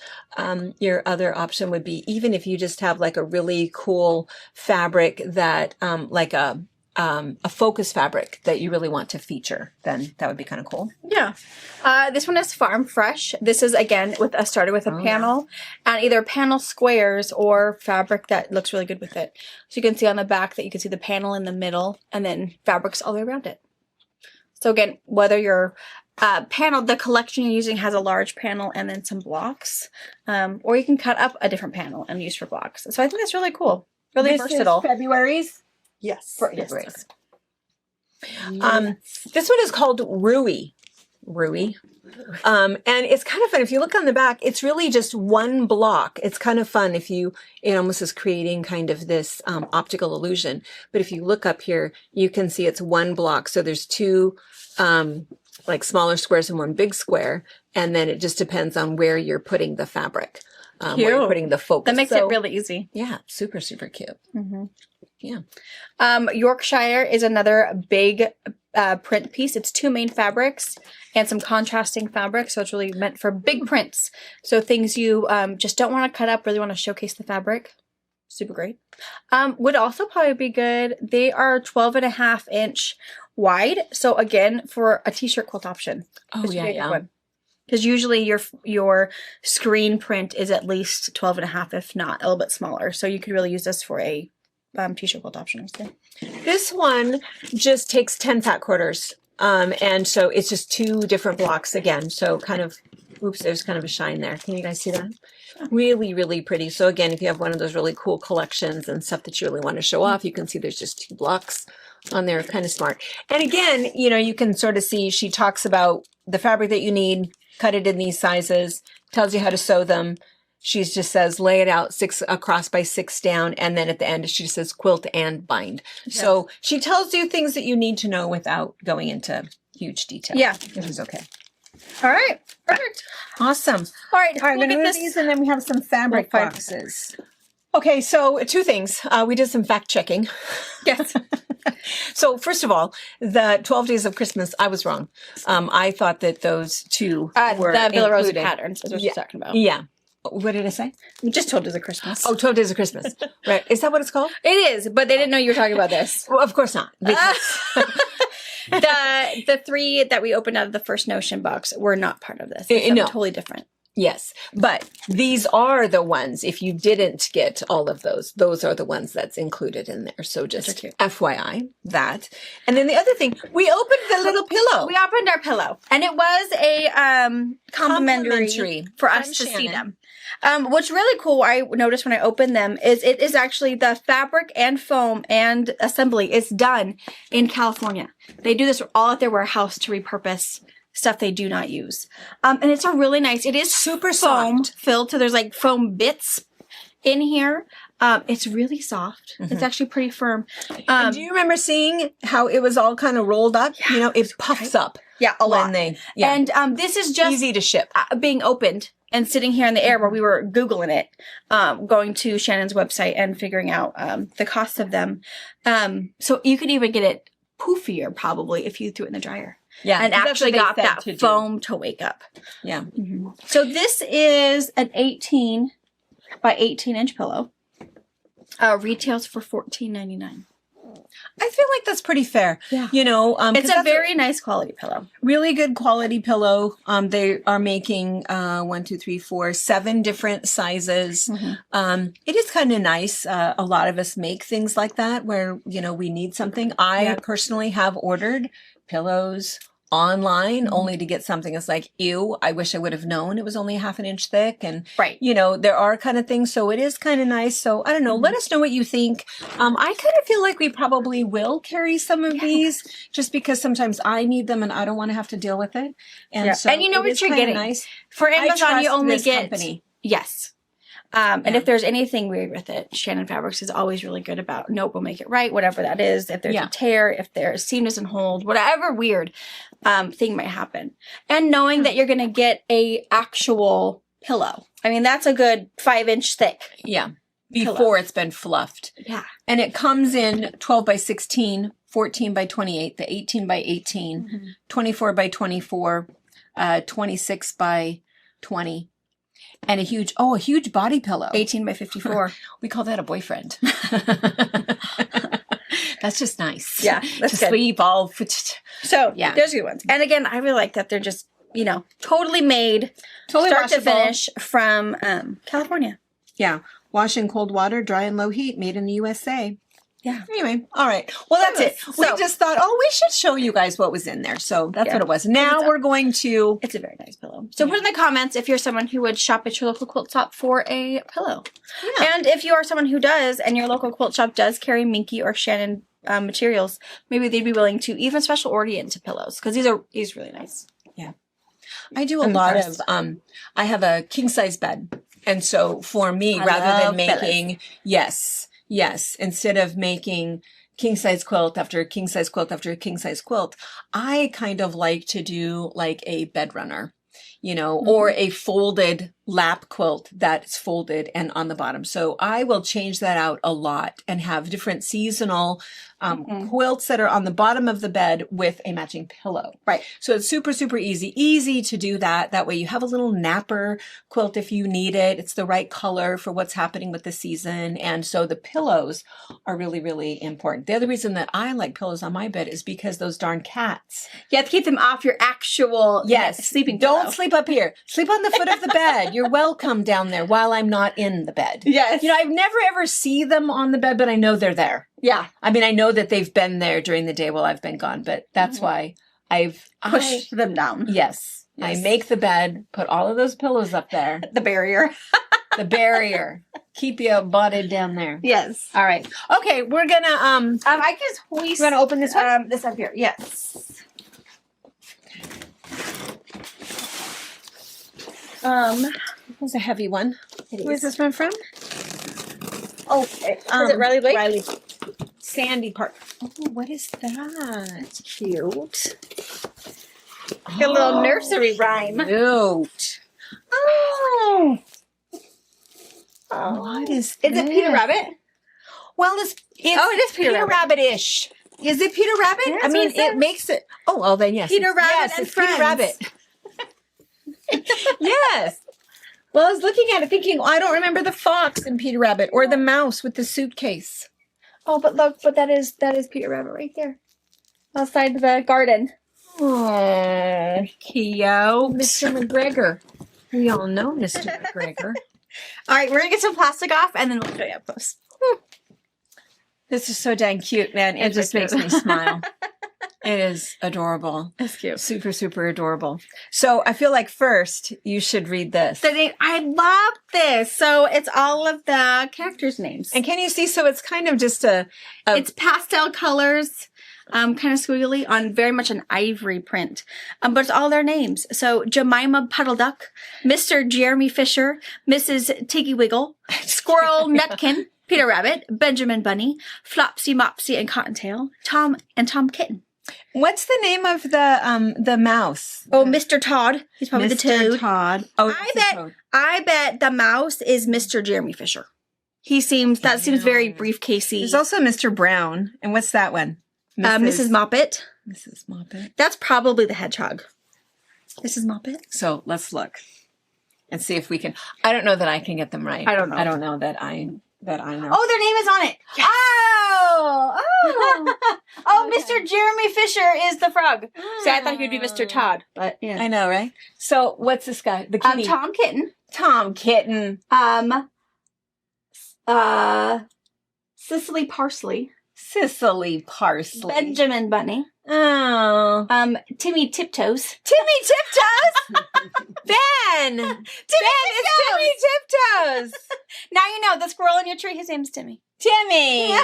Speaker 1: Your other option would be even if you just have like a really cool fabric that, like a focus fabric that you really want to feature, then that would be kind of cool.
Speaker 2: Yeah. This one is Farm Fresh. This is, again, started with a panel and either panel squares or fabric that looks really good with it. So you can see on the back that you can see the panel in the middle and then fabrics all the way around it. So again, whether your the collection you're using has a large panel and then some blocks, or you can cut up a different panel and use for blocks. So I think that's really cool. Really versatile.
Speaker 1: February's?
Speaker 3: Yes.
Speaker 1: February's. This one is called Rui. And it's kind of fun. If you look on the back, it's really just one block. It's kind of fun it almost is creating kind of this optical illusion. But if you look up here, you can see it's one block. So there's 2 like smaller squares and 1 big square. And then it just depends on where you're putting the fabric, where you're putting the focus.
Speaker 2: That makes it really easy.
Speaker 1: Yeah, super, super cute.
Speaker 2: Mm-hmm.
Speaker 1: Yeah.
Speaker 2: Yorkshire is another big print piece. It's 2 main fabrics and some contrasting fabric. So it's really meant for big prints. So things you just don't want to cut up, really want to showcase the fabric. Super great. Would also probably be good. They are 12.5-inch wide. So again, for a t-shirt quilt option.
Speaker 1: Oh, yeah.
Speaker 2: Because usually your screen print is at least 12.5, if not a little bit smaller. So you could really use this for a t-shirt quilt option.
Speaker 1: This one just takes 10 fat quarters. And so it's just 2 different blocks again. So kind of, oops, there's kind of a shine there. Can you guys see that? Really, really pretty. So again, if you have one of those really cool collections and stuff that you really want to show off, you can see there's just 2 blocks on there. Kind of smart. And again, you can sort of see she talks about the fabric that you need, cut it in these sizes, tells you how to sew them. She just says, lay it out 6 across by 6 down. And then at the end, she says quilt and bind. Yeah. So she tells you things that you need to know without going into huge detail.
Speaker 2: Yeah.
Speaker 1: Which is okay.
Speaker 2: All right. Perfect.
Speaker 1: Awesome.
Speaker 2: All right.
Speaker 1: I'm going to move these and then we have some fabric boxes. Okay. So 2 things. We did some fact checking.
Speaker 2: Yes.
Speaker 1: So first of all, the 12 Days of Christmas, I was wrong. I thought that those 2 were
Speaker 2: the Villa Rosa
Speaker 1: included.
Speaker 2: patterns is what you're talking about.
Speaker 1: Yeah. What did I say?
Speaker 2: We just told Days of Christmas.
Speaker 1: Oh, 12 Days of Christmas. Right. Is that what it's called?
Speaker 2: It is, but they didn't know you were talking about this.
Speaker 1: Well, of course not. Because
Speaker 2: the 3 that we opened out of the first Notion box were not part of this. It's
Speaker 1: no.
Speaker 2: totally different.
Speaker 1: Yes, but these are the ones, if you didn't get all of those are the ones that's included in there. So just
Speaker 2: cute.
Speaker 1: FYI, that. And then the other thing, we opened the little pillow.
Speaker 2: We opened our pillow, and it was a complimentary for us
Speaker 1: from
Speaker 2: to see
Speaker 1: Shannon.
Speaker 2: them. What's really cool, I noticed when I opened them, is it is actually the fabric and foam and assembly is done in California. They do this all at their warehouse to repurpose stuff they do not use. And it's a really nice, it is
Speaker 1: Super
Speaker 2: foam
Speaker 1: soft.
Speaker 2: filled, so there's like foam bits in here. It's really soft. It's actually pretty firm.
Speaker 1: And do you remember seeing how it was all kind of rolled up? You know, it puffs up
Speaker 2: Yeah, a lot.
Speaker 1: when
Speaker 2: And this is just
Speaker 1: easy to ship.
Speaker 2: being opened and sitting here in the air while we were Googling it, going to Shannon's website and figuring out the cost of them. So you could even get it poofier probably if you threw it in the dryer.
Speaker 1: Yeah,
Speaker 2: And
Speaker 1: that's
Speaker 2: actually
Speaker 1: what they
Speaker 2: got
Speaker 1: said
Speaker 2: that
Speaker 1: to do.
Speaker 2: foam to wake up.
Speaker 1: Yeah.
Speaker 2: So this is an 18 by 18 inch pillow. Retails for $14.99.
Speaker 1: I feel like that's pretty fair.
Speaker 2: Yeah.
Speaker 1: You know, 'cause
Speaker 2: It's a
Speaker 1: that's
Speaker 2: very nice quality pillow.
Speaker 1: really good quality pillow. They are making 7 different sizes. It is kind of nice. A lot of us make things like that where, you know, we need something. I personally have ordered pillows online only to get something that's like, ew, I wish I would have known it was only 1/2 inch thick. And,
Speaker 2: Right.
Speaker 1: you know, there are kind of things. So it is kind of nice. So I don't know. Let us know what you think. I kind of feel like we probably will carry some of these just because sometimes I need them and I don't want to have to deal with it. And
Speaker 2: Yeah.
Speaker 1: so
Speaker 2: And you know
Speaker 1: it
Speaker 2: what
Speaker 1: is
Speaker 2: you're
Speaker 1: kinda
Speaker 2: getting.
Speaker 1: nice.
Speaker 2: For
Speaker 1: I
Speaker 2: Amazon, you
Speaker 1: trust
Speaker 2: only
Speaker 1: this
Speaker 2: get
Speaker 1: company.
Speaker 2: yes. And if there's anything weird with it, Shannon Fabrics is always really good about, nope, we'll make it right, whatever that is. If there's a tear, if their seam doesn't hold, whatever weird thing might happen. And knowing that you're going to get a actual pillow. I mean, that's a good 5-inch thick.
Speaker 1: Yeah. Before it's been fluffed.
Speaker 2: Yeah.
Speaker 1: And it comes in 12 by 16, 14 by 28, the 18 by 18, 24 by 24, 26 by 20. And a huge body pillow.
Speaker 2: 18 by 54.
Speaker 1: We call that a boyfriend. That's just nice.
Speaker 2: Yeah, that's
Speaker 1: to
Speaker 2: good.
Speaker 1: sleep all.
Speaker 2: So,
Speaker 1: Yeah.
Speaker 2: there's good ones. And again, I really like that they're just, you know, totally made,
Speaker 1: Totally
Speaker 2: start to
Speaker 1: washable.
Speaker 2: finish from California.
Speaker 1: Yeah. Wash in cold water, dry in low heat, made in the USA.
Speaker 2: Yeah.
Speaker 1: Anyway, all right. Well, that's it.
Speaker 2: So-
Speaker 1: We just thought, we should show you guys what was in there. So that's what it was. Now we're going to.
Speaker 2: It's a very nice pillow. So put in the comments if you're someone who would shop at your local quilt shop for a pillow.
Speaker 1: Yeah.
Speaker 2: And if you are someone who does, and your local quilt shop does carry Minky or Shannon materials, maybe they'd be willing to even special order you into pillows because these really nice.
Speaker 1: I do a
Speaker 2: I'm
Speaker 1: lot
Speaker 2: impressed.
Speaker 1: of. I have a king size bed, and so for me,
Speaker 2: I
Speaker 1: rather
Speaker 2: love
Speaker 1: than making instead of making king size quilt after king size quilt after king size quilt, I kind of like to do like a bed runner, you know, or a folded lap quilt that's folded and on the bottom. So I will change that out a lot and have different seasonal quilts that are on the bottom of the bed with a matching pillow.
Speaker 2: Right.
Speaker 1: So it's super, super easy to do that. That way you have a little napper quilt if you need it. It's the right color for what's happening with the season. And so the pillows are really, really important. The other reason that I like pillows on my bed is because those darn cats.
Speaker 2: You have to keep them off your actual sleeping pillow.
Speaker 1: Don't sleep up here. Sleep on the foot of the bed. You're welcome down there while I'm not in the bed.
Speaker 2: Yes.
Speaker 1: You know, I've never ever see them on the bed, but I know they're there.
Speaker 2: Yeah.
Speaker 1: I mean, I know that they've been there during the day while I've been gone, but that's why I've
Speaker 2: Push them down.
Speaker 1: Yes. I make the bed, put all of those pillows up there.
Speaker 2: The barrier.
Speaker 1: The barrier. Keep you butted down there.
Speaker 2: Yes.
Speaker 1: All right. Okay, we're gonna
Speaker 2: I just hoist.
Speaker 1: you wanna open this one?
Speaker 2: This up here. Yes.
Speaker 1: It's a heavy one. Where's this one from?
Speaker 2: Okay. Is it Riley Blake?
Speaker 1: Riley. Sandy Park. Oh, what is that?
Speaker 2: Cute. Like a little nursery rhyme.
Speaker 1: Cute. Oh.
Speaker 2: Oh.
Speaker 1: What is
Speaker 2: Is it Peter Rabbit?
Speaker 1: Well, it's
Speaker 2: Oh, it is Peter Rabbit.
Speaker 1: Rabbit-ish. Is it Peter Rabbit?
Speaker 2: Yeah,
Speaker 1: I
Speaker 2: that's
Speaker 1: mean,
Speaker 2: what it says.
Speaker 1: it makes it. Oh, well, then yes.
Speaker 2: Peter Rabbit
Speaker 1: Yes,
Speaker 2: and
Speaker 1: it's Peter
Speaker 2: friends.
Speaker 1: Rabbit. Yes. Well, I was looking at it thinking, I don't remember the fox in Peter Rabbit or the mouse with the suitcase.
Speaker 2: Oh, but look, that is Peter Rabbit right there. Outside the garden.
Speaker 1: Oh, cute. Mr. McGregor. We all know Mr. McGregor.
Speaker 2: All right, we're gonna get some plastic off, and then we'll show you up close.
Speaker 1: This is so dang cute, man. It
Speaker 2: It's
Speaker 1: just
Speaker 2: so
Speaker 1: makes
Speaker 2: cute.
Speaker 1: me smile. It is adorable.
Speaker 2: That's cute.
Speaker 1: Super, super adorable. So I feel like first you should read this.
Speaker 2: I love this. So it's all of the characters' names.
Speaker 1: And can you see? So it's kind of just a
Speaker 2: It's pastel colors, kind of squiggly on very much an ivory print. But it's all their names. So Jemima Puddle Duck, Mr. Jeremy Fisher, Mrs. Tiggy Wiggle, Squirrel Nutkin, Peter Rabbit, Benjamin Bunny, Flopsy Mopsy and Cottontail, Tom and Tom Kitten.
Speaker 1: what's the name of the mouse?
Speaker 2: Oh, Mr. Todd. He's probably the toad.
Speaker 1: Todd. Oh,
Speaker 2: I
Speaker 1: it's the
Speaker 2: bet-
Speaker 1: toad.
Speaker 2: I bet the mouse is Mr. Jeremy Fisher. Seems very briefcasey.
Speaker 1: There's also Mr. Brown. And what's that one?
Speaker 2: Mrs. Moppet.
Speaker 1: Mrs. Moppet.
Speaker 2: That's probably the hedgehog. Mrs. Moppet.
Speaker 1: So let's look and see if we can. I don't know that I can get them right.
Speaker 2: I don't know.
Speaker 1: I don't know that I know.
Speaker 2: Oh, their name is on it.
Speaker 1: Yes.
Speaker 2: Oh, Mr. Jeremy Fisher is the frog. See, I thought he would be Mr. Todd, but yeah.
Speaker 1: I know, right? So what's this guy? The kitty.
Speaker 2: Tom Kitten.
Speaker 1: Tom Kitten.
Speaker 2: Cicely Parsley.
Speaker 1: Cicely Parsley.
Speaker 2: Benjamin Bunny.
Speaker 1: Oh.
Speaker 2: Timmy Tiptoes.
Speaker 1: Timmy Tiptoes. Ben. Ben is Timmy Tiptoes.
Speaker 2: Now you know the squirrel in your tree. His name's Timmy.
Speaker 1: Timmy.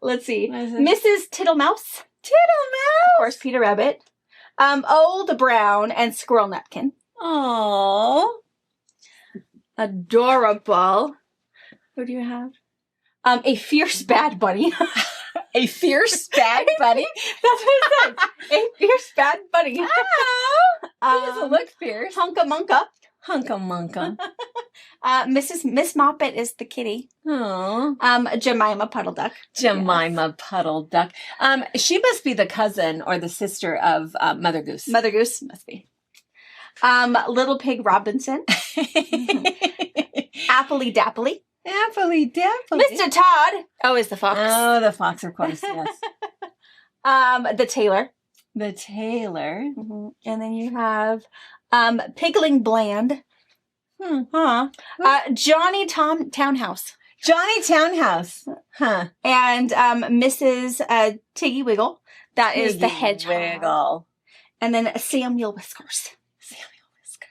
Speaker 2: Let's see.
Speaker 1: What is it?
Speaker 2: Mrs. Tittlemouse.
Speaker 1: Tittlemouse.
Speaker 2: Of course, Peter Rabbit. Old Brown and Squirrel Nutkin.
Speaker 1: Oh.
Speaker 2: Adorable. Who do you have? A fierce bad bunny.
Speaker 1: A fierce bad bunny.
Speaker 2: That's what it says. A fierce bad bunny.
Speaker 1: Oh. He doesn't look fierce.
Speaker 2: Hunka Munka.
Speaker 1: Hunka Munka.
Speaker 2: Miss Moppet is the kitty.
Speaker 1: Oh.
Speaker 2: Jemima Puddle Duck.
Speaker 1: Jemima Puddle Duck. She must be the cousin or the sister of Mother Goose.
Speaker 2: Mother Goose must be. Little Pig Robinson. Appley Dappily.
Speaker 1: Appley Dappily.
Speaker 2: Mr. Todd. Oh, is the fox.
Speaker 1: Oh, the fox, of course, yes.
Speaker 2: The tailor.
Speaker 1: The tailor.
Speaker 2: Mm-hmm. And then you have Pigling Bland.
Speaker 1: Huh.
Speaker 2: Johnny Townhouse.
Speaker 1: Johnny Townhouse. Huh.
Speaker 2: And Mrs. Tiggy Wiggle. That is the hedgehog.
Speaker 1: Wiggle.
Speaker 2: And then Samuel Whiskers.
Speaker 1: Samuel Whiskers.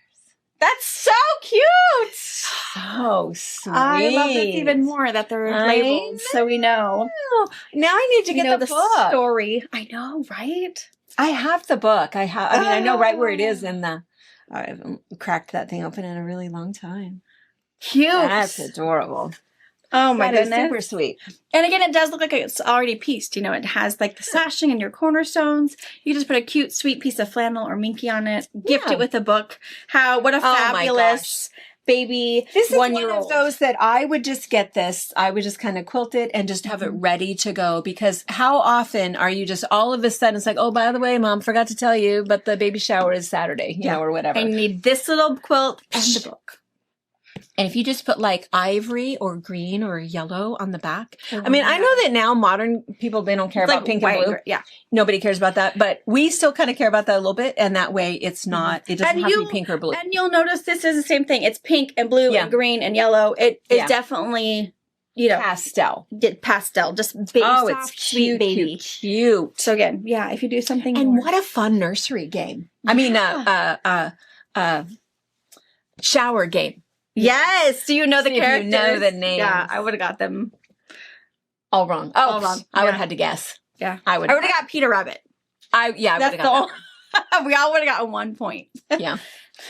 Speaker 2: That's so cute.
Speaker 1: So sweet.
Speaker 2: I love this even more that they're labeled, so we know.
Speaker 1: Now I need to
Speaker 2: You
Speaker 1: get
Speaker 2: know
Speaker 1: the book.
Speaker 2: story. I know, right?
Speaker 1: I have the book. I mean, I know right where it is in the. I haven't cracked that thing open in a really long time.
Speaker 2: Cute.
Speaker 1: That's adorable.
Speaker 2: Oh my
Speaker 1: That is
Speaker 2: goodness.
Speaker 1: super sweet.
Speaker 2: And again, it does look like it's already pieced. You know, it has like the sashing and your cornerstones. You just put a cute, sweet piece of flannel or minky on it. Gift
Speaker 1: Yeah.
Speaker 2: it with a book. What a
Speaker 1: my
Speaker 2: fabulous baby
Speaker 1: This is one
Speaker 2: one-year-old.
Speaker 1: of those that I would just get this. I would just kind of quilt it and just have it ready to go, because how often are you just all of a sudden it's like, oh, by the way, Mom, forgot to tell you, but the baby shower is Saturday, you know, or whatever.
Speaker 2: And you need this little quilt and the book.
Speaker 1: And if you just put like ivory or green or yellow on the back. I mean, I know that now modern people, they don't care
Speaker 2: It's
Speaker 1: about
Speaker 2: like
Speaker 1: pink
Speaker 2: white,
Speaker 1: and blue.
Speaker 2: Yeah.
Speaker 1: Nobody cares about that, but we still kind of care about that a little bit. And that way it's not, it doesn't
Speaker 2: And
Speaker 1: have to
Speaker 2: you-
Speaker 1: be pink or blue.
Speaker 2: And you'll notice this is the same thing. It's pink and blue
Speaker 1: Yeah.
Speaker 2: and green and yellow. It is
Speaker 1: Yeah.
Speaker 2: definitely, you know,
Speaker 1: Pastel.
Speaker 2: pastel. Just baby
Speaker 1: Oh,
Speaker 2: soft,
Speaker 1: it's
Speaker 2: sweet
Speaker 1: cute,
Speaker 2: baby.
Speaker 1: cute, cute.
Speaker 2: So again, yeah, if you do something
Speaker 1: And
Speaker 2: more-
Speaker 1: what a fun nursery game. I mean, shower game.
Speaker 2: Yes. Do you know the
Speaker 1: See if you
Speaker 2: characters?
Speaker 1: know the names.
Speaker 2: Yeah, I would have got them.
Speaker 1: All wrong. Oh,
Speaker 2: All wrong.
Speaker 1: I would
Speaker 2: Yeah.
Speaker 1: have had to guess.
Speaker 2: Yeah.
Speaker 1: I would
Speaker 2: I would have got Peter Rabbit.
Speaker 1: I would have
Speaker 2: That's
Speaker 1: got
Speaker 2: the we all would have gotten 1 point.
Speaker 1: that. Yeah.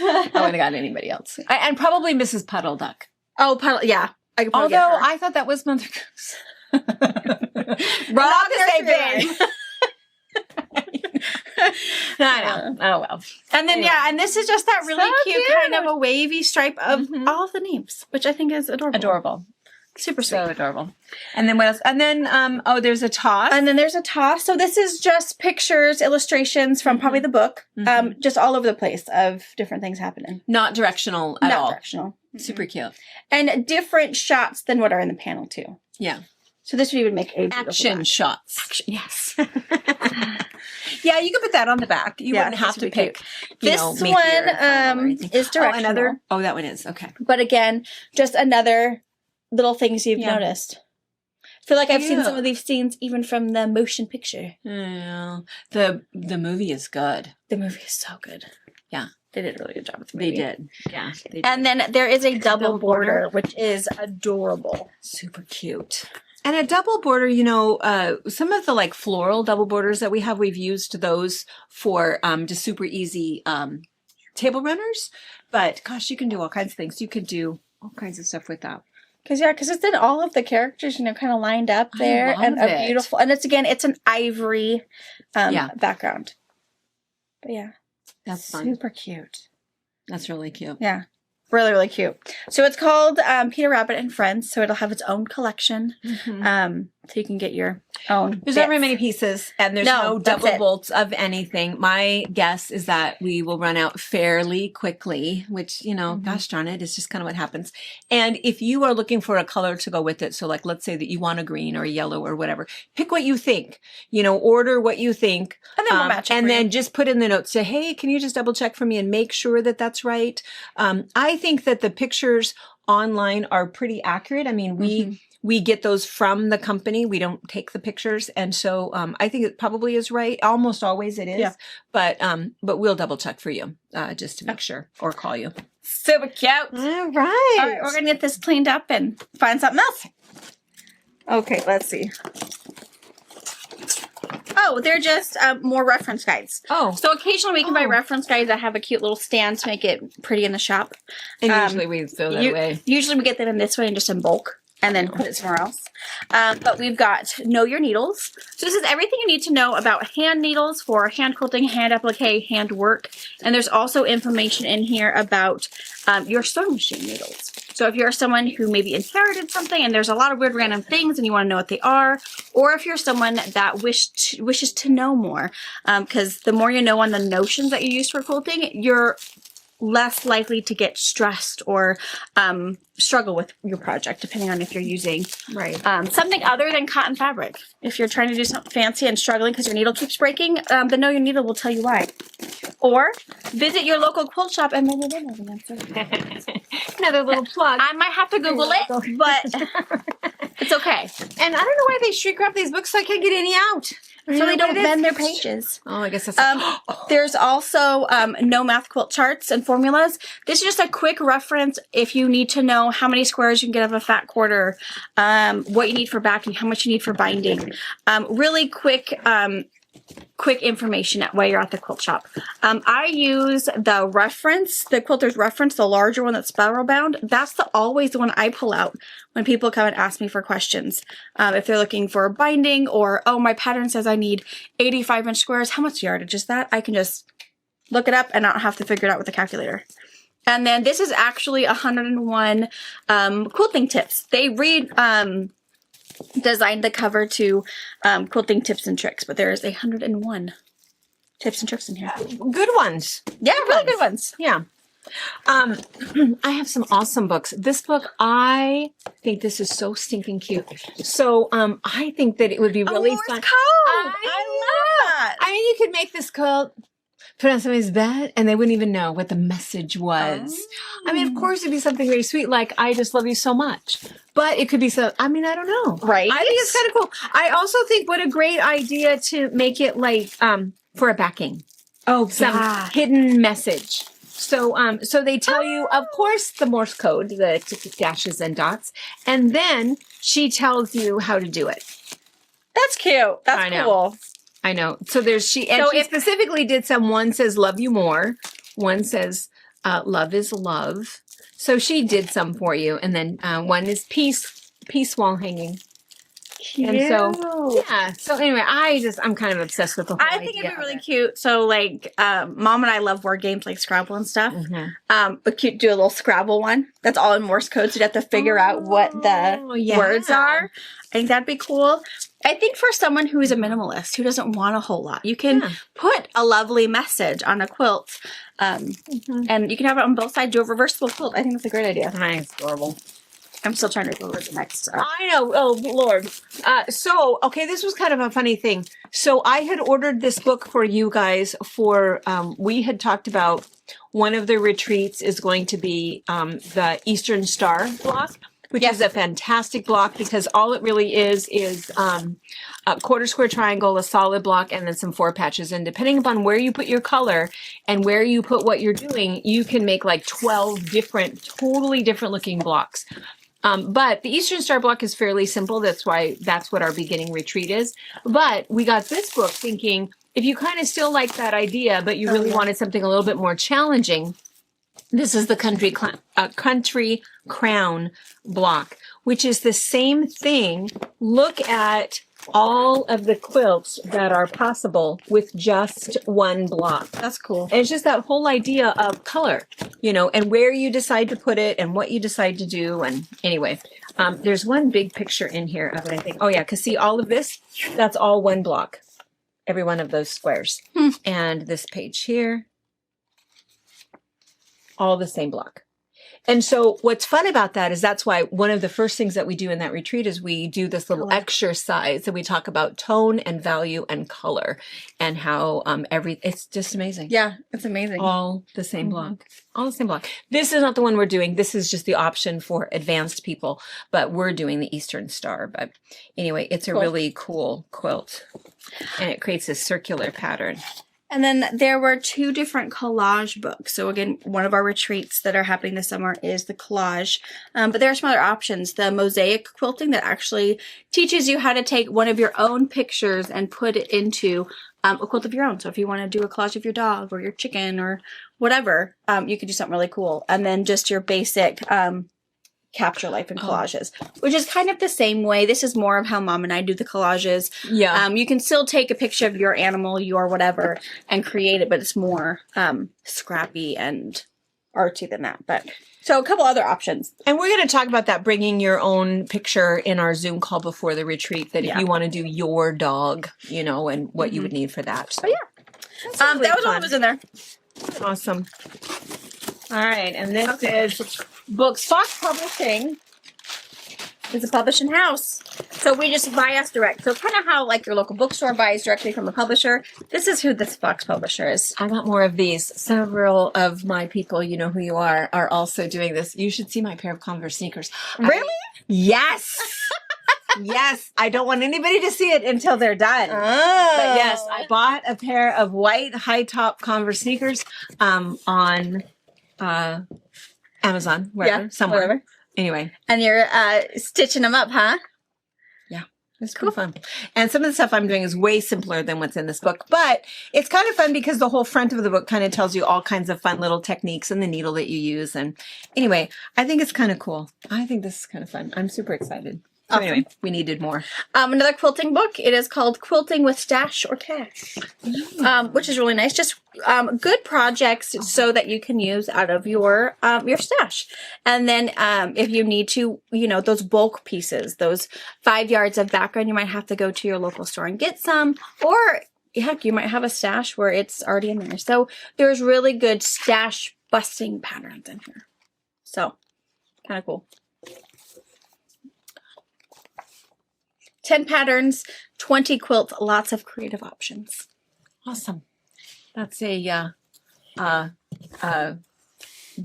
Speaker 1: I would have got anybody else. And probably Mrs. Puddle Duck.
Speaker 2: Oh, Puddle. Yeah. I could probably
Speaker 1: Although
Speaker 2: get her.
Speaker 1: I thought that was Mother Goose.
Speaker 2: Wrong
Speaker 1: Not the same
Speaker 2: nursery
Speaker 1: thing. I know. Oh well.
Speaker 2: And then,
Speaker 1: Anyway.
Speaker 2: yeah, and this is just that really
Speaker 1: So
Speaker 2: cute,
Speaker 1: cute.
Speaker 2: kind of a wavy stripe of
Speaker 1: Mhm.
Speaker 2: all of the names, which I think is adorable.
Speaker 1: Adorable.
Speaker 2: Super sweet.
Speaker 1: So adorable. And then what else? And then there's a toss.
Speaker 2: And then there's a toss. So this is just pictures, illustrations from probably the book,
Speaker 1: Mhm.
Speaker 2: just all over the place of different things happening.
Speaker 1: Not directional at
Speaker 2: Not
Speaker 1: all.
Speaker 2: directional.
Speaker 1: Super cute.
Speaker 2: And different shots than what are in the panel too.
Speaker 1: Yeah.
Speaker 2: So this would even make a beautiful
Speaker 1: Action
Speaker 2: back.
Speaker 1: shots.
Speaker 2: Action, yes.
Speaker 1: Yeah, you could put that on the back. You
Speaker 2: Yeah,
Speaker 1: wouldn't have
Speaker 2: this
Speaker 1: to
Speaker 2: would be
Speaker 1: pick you
Speaker 2: This
Speaker 1: know, make your funnel or
Speaker 2: one
Speaker 1: anything.
Speaker 2: is
Speaker 1: Oh,
Speaker 2: directional.
Speaker 1: another. Oh, that one is okay.
Speaker 2: But again, just another little things you've
Speaker 1: Yeah.
Speaker 2: noticed. I feel like I've seen some
Speaker 1: Yeah.
Speaker 2: of these scenes even from the motion picture.
Speaker 1: Yeah. The movie is good.
Speaker 2: The movie is so good.
Speaker 1: Yeah.
Speaker 2: They did a really good job with the
Speaker 1: They
Speaker 2: movie.
Speaker 1: did. Yeah. They did.
Speaker 2: And then there is a double
Speaker 1: Double
Speaker 2: border,
Speaker 1: border.
Speaker 2: which is adorable.
Speaker 1: Super cute. And a double border, you know, some of the like floral double borders that we have, we've used those for just super easy table runners. But gosh, you can do all kinds of things. You could do all kinds of stuff with that.
Speaker 2: Because it's in all of the characters, you know, kind of lined up
Speaker 1: I
Speaker 2: there, and
Speaker 1: love
Speaker 2: a
Speaker 1: it.
Speaker 2: beautiful. And it's an ivory
Speaker 1: Yeah.
Speaker 2: background. But yeah,
Speaker 1: That's fun.
Speaker 2: super cute.
Speaker 1: That's really cute.
Speaker 2: Yeah, really really cute. So it's called Peter Rabbit and Friends. So it'll have its own collection. So you can get your own.
Speaker 1: There's not very
Speaker 2: bits.
Speaker 1: many pieces, and there's
Speaker 2: No,
Speaker 1: no
Speaker 2: that's
Speaker 1: double
Speaker 2: it.
Speaker 1: bolts of anything. My guess is that we will run out fairly quickly, which, you know, gosh darn it, is just kind of what happens. And if you are looking for a color to go with it, so like let's say that you want a green or a yellow or whatever, pick what you think. You know, order what you think,
Speaker 2: And then we'll match it
Speaker 1: and
Speaker 2: for
Speaker 1: then
Speaker 2: you.
Speaker 1: just put in the notes. Say, hey, can you just double check for me and make sure that that's right? I think that the pictures online are pretty accurate. I mean, we get those from the company. We don't take the pictures. And so I think it probably is right. Almost always it is.
Speaker 2: Yeah.
Speaker 1: But we'll double check for you just to make sure, or call you.
Speaker 2: Super cute.
Speaker 1: All right.
Speaker 2: All right, we're gonna get this cleaned up and find something else. Okay, let's see. Oh, they're just more reference guides.
Speaker 1: Oh,
Speaker 2: So occasionally we can buy
Speaker 1: Oh.
Speaker 2: reference guides that have a cute little stand to make it pretty in the shop.
Speaker 1: and
Speaker 2: um,
Speaker 1: usually we throw that away.
Speaker 2: Usually we get them in this way and just in bulk and then put it somewhere else. But we've got Know Your Needles. So this is everything you need to know about hand needles for hand quilting, hand applique, hand work. And there's also information in here about your sewing machine needles. So if you're someone who maybe inherited something and there's a lot of weird random things and you want to know what they are, or if you're someone that wishes to know more, because the more you know on the notions that you use for quilting, you're less likely to get stressed or struggle with your project, depending on if you're using
Speaker 1: Right.
Speaker 2: something other than cotton fabric. If you're trying to do something fancy and struggling because your needle keeps breaking, the Know Your Needle will tell you why. Or visit your local quilt shop and maybe they know the answer.
Speaker 1: Another little plug.
Speaker 2: I might have to Google it, but it's okay.
Speaker 1: And I don't know why they shrink wrap these books so I can't get any out.
Speaker 2: So they don't bend their pages.
Speaker 1: Oh, I guess that's
Speaker 2: There's also no math quilt charts and formulas. This is just a quick reference if you need to know how many squares you can get of a fat quarter, what you need for backing, how much you need for binding. Really quick information while you're at the quilt shop. I use the reference, the quilter's reference, the larger one that's spiral bound. That's always the one I pull out when people come and ask me for questions. If they're looking for binding or, oh, my pattern says I need 85-inch squares. How much yardage is that? I can just look it up and not have to figure it out with a calculator. And then this is actually 101 quilting tips. They designed the cover to quilting tips and tricks, but there is 101 tips and tricks in here.
Speaker 1: good ones.
Speaker 2: Yeah, really good ones.
Speaker 1: Yeah. I have some awesome books. This book, I think this is so stinking cute. So, I think that it would be really
Speaker 2: Morse
Speaker 1: fun.
Speaker 2: code. I love that.
Speaker 1: I mean, you could make this quilt, put it on somebody's bed, and they wouldn't even know what the message was. I mean, of course, it'd be something very sweet, like "I just love you so much." But it could be so. I mean, I don't know.
Speaker 2: Right?
Speaker 1: I think it's kind of cool. I also think what a great idea to make it like for a backing.
Speaker 2: Oh,
Speaker 1: Some hidden message. So, so they tell you, of course, the Morse code, the dashes and dots, and then she tells you how to do it.
Speaker 2: That's cute. That's
Speaker 1: I know.
Speaker 2: cool.
Speaker 1: I know. So there's she, and
Speaker 2: So
Speaker 1: she
Speaker 2: if-
Speaker 1: specifically did some. One says "love you more," one says "love is love." So she did some for you, and then one is peace wall hanging. And so, yeah. So anyway, I'm kind of obsessed with the whole
Speaker 2: I think it'd
Speaker 1: idea
Speaker 2: be
Speaker 1: of
Speaker 2: really
Speaker 1: it.
Speaker 2: cute. So, like, Mom and I love word games like Scrabble and stuff.
Speaker 1: Mhm.
Speaker 2: But cute, do a little Scrabble one. That's all in Morse code, so you'd have to figure out what the
Speaker 1: Oh, yeah.
Speaker 2: words are. I think that'd be cool. I think for someone who is a minimalist, who doesn't want a whole lot, you can
Speaker 1: Yeah.
Speaker 2: put a lovely message on a quilt. And you can have it on both sides, do a reversible quilt. I think that's a great idea.
Speaker 1: Nice, adorable.
Speaker 2: I'm still trying to go over the next.
Speaker 1: I know. Oh, Lord. So, okay, this was kind of a funny thing. So I had ordered this book for you guys for, we had talked about one of the retreats is going to be the Eastern Star block, which is a fantastic block because all it really is a quarter square triangle, a solid block, and then some 4 patches. And depending upon where you put your color and where you put what you're doing, you can make like 12 different, totally different looking blocks. But the Eastern Star block is fairly simple. That's what our beginning retreat is. But we got this book thinking, if you kind of still like that idea, but you really wanted something a little bit more challenging, this is the Country Crown block, which is the same thing. Look at all of the quilts that are possible with just one block.
Speaker 2: That's cool.
Speaker 1: And it's just that whole idea of color, and where you decide to put it and what you decide to do. And anyway, there's one big picture in here of it, I think. Oh yeah, because see all of this, that's all one block. Every one of those squares. And this page here, all the same block. And so what's fun about that is that's why one of the first things that we do in that retreat is we do this little exercise and we talk about tone and value and color and how it's just amazing.
Speaker 2: Yeah, it's amazing.
Speaker 1: All the same block. All the same block. This is not the one we're doing. This is just the option for advanced people, but we're doing the Eastern Star. But anyway, it's a really cool quilt and it creates a circular pattern.
Speaker 2: And then there were 2 different collage books. So again, one of our retreats that are happening this summer is the collage. But there are some other options. The mosaic quilting that actually teaches you how to take one of your own pictures and put it into a quilt of your own. So if you want to do a collage of your dog or your chicken or whatever, you could do something really cool. And then just your basic capture life in collages, which is kind of the same way. This is more of how Mom and I do the collages.
Speaker 1: Yeah.
Speaker 2: You can still take a picture of your animal, your whatever, and create it, but it's more scrappy and artsy than that. But so a couple other options.
Speaker 1: And we're going to talk about that, bringing your own picture in our Zoom call before the retreat, that if you want to do your dog, and what you would need for that. So,
Speaker 2: but yeah, that was all that was in there.
Speaker 1: Awesome. All right. And this is Books Fox Publishing.
Speaker 2: It's a publishing house. So we just buy us direct. So kind of how like your local bookstore buys directly from a publisher. This is who this Fox publisher is.
Speaker 1: I want more of these. Several of my people, you know who you are also doing this. You should see my pair of Converse sneakers.
Speaker 2: Really?
Speaker 1: Yes. Yes. I don't want anybody to see it until they're done.
Speaker 2: Oh.
Speaker 1: But yes, I bought a pair of white high top Converse sneakers on Amazon, somewhere.
Speaker 2: Whatever.
Speaker 1: Anyway.
Speaker 2: And you're stitching them up, huh?
Speaker 1: Yeah. It's cool. Fun. And some of the stuff I'm doing is way simpler than what's in this book, but it's kind of fun because the whole front of the book kind of tells you all kinds of fun little techniques and the needle that you use. And anyway, I think it's kind of cool. I think this is kind of fun. I'm super excited. So anyway, we needed more.
Speaker 2: Another quilting book. It is called Quilting with Stash or Cash, which is really nice. Just good projects so that you can use out of your stash. And then if you need to, those bulk pieces, those 5 yards of background, you might have to go to your local store and get some. Or heck, you might have a stash where it's already in there. So there's really good stash busting patterns in here. So kind of cool. 10 patterns, 20 quilts, lots of creative options.
Speaker 1: Awesome. That's a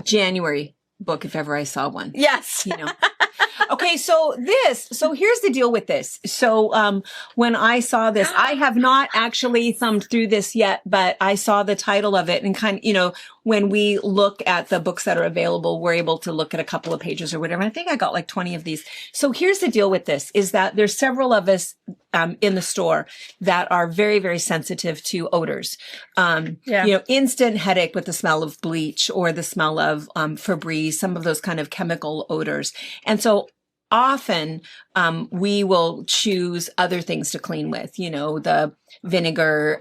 Speaker 1: January book if ever I saw one.
Speaker 2: Yes.
Speaker 1: Okay, so here's the deal with this. So when I saw this, I have not actually thumbed through this yet, but I saw the title of it and kind of, when we look at the books that are available, we're able to look at a couple of pages or whatever. I think I got like 20 of these. So here's the deal with this is that there's several of us in the store that are very, very sensitive to odors. Instant headache with the smell of bleach or the smell of Febreze, some of those kind of chemical odors. And so often we will choose other things to clean with, the vinegar,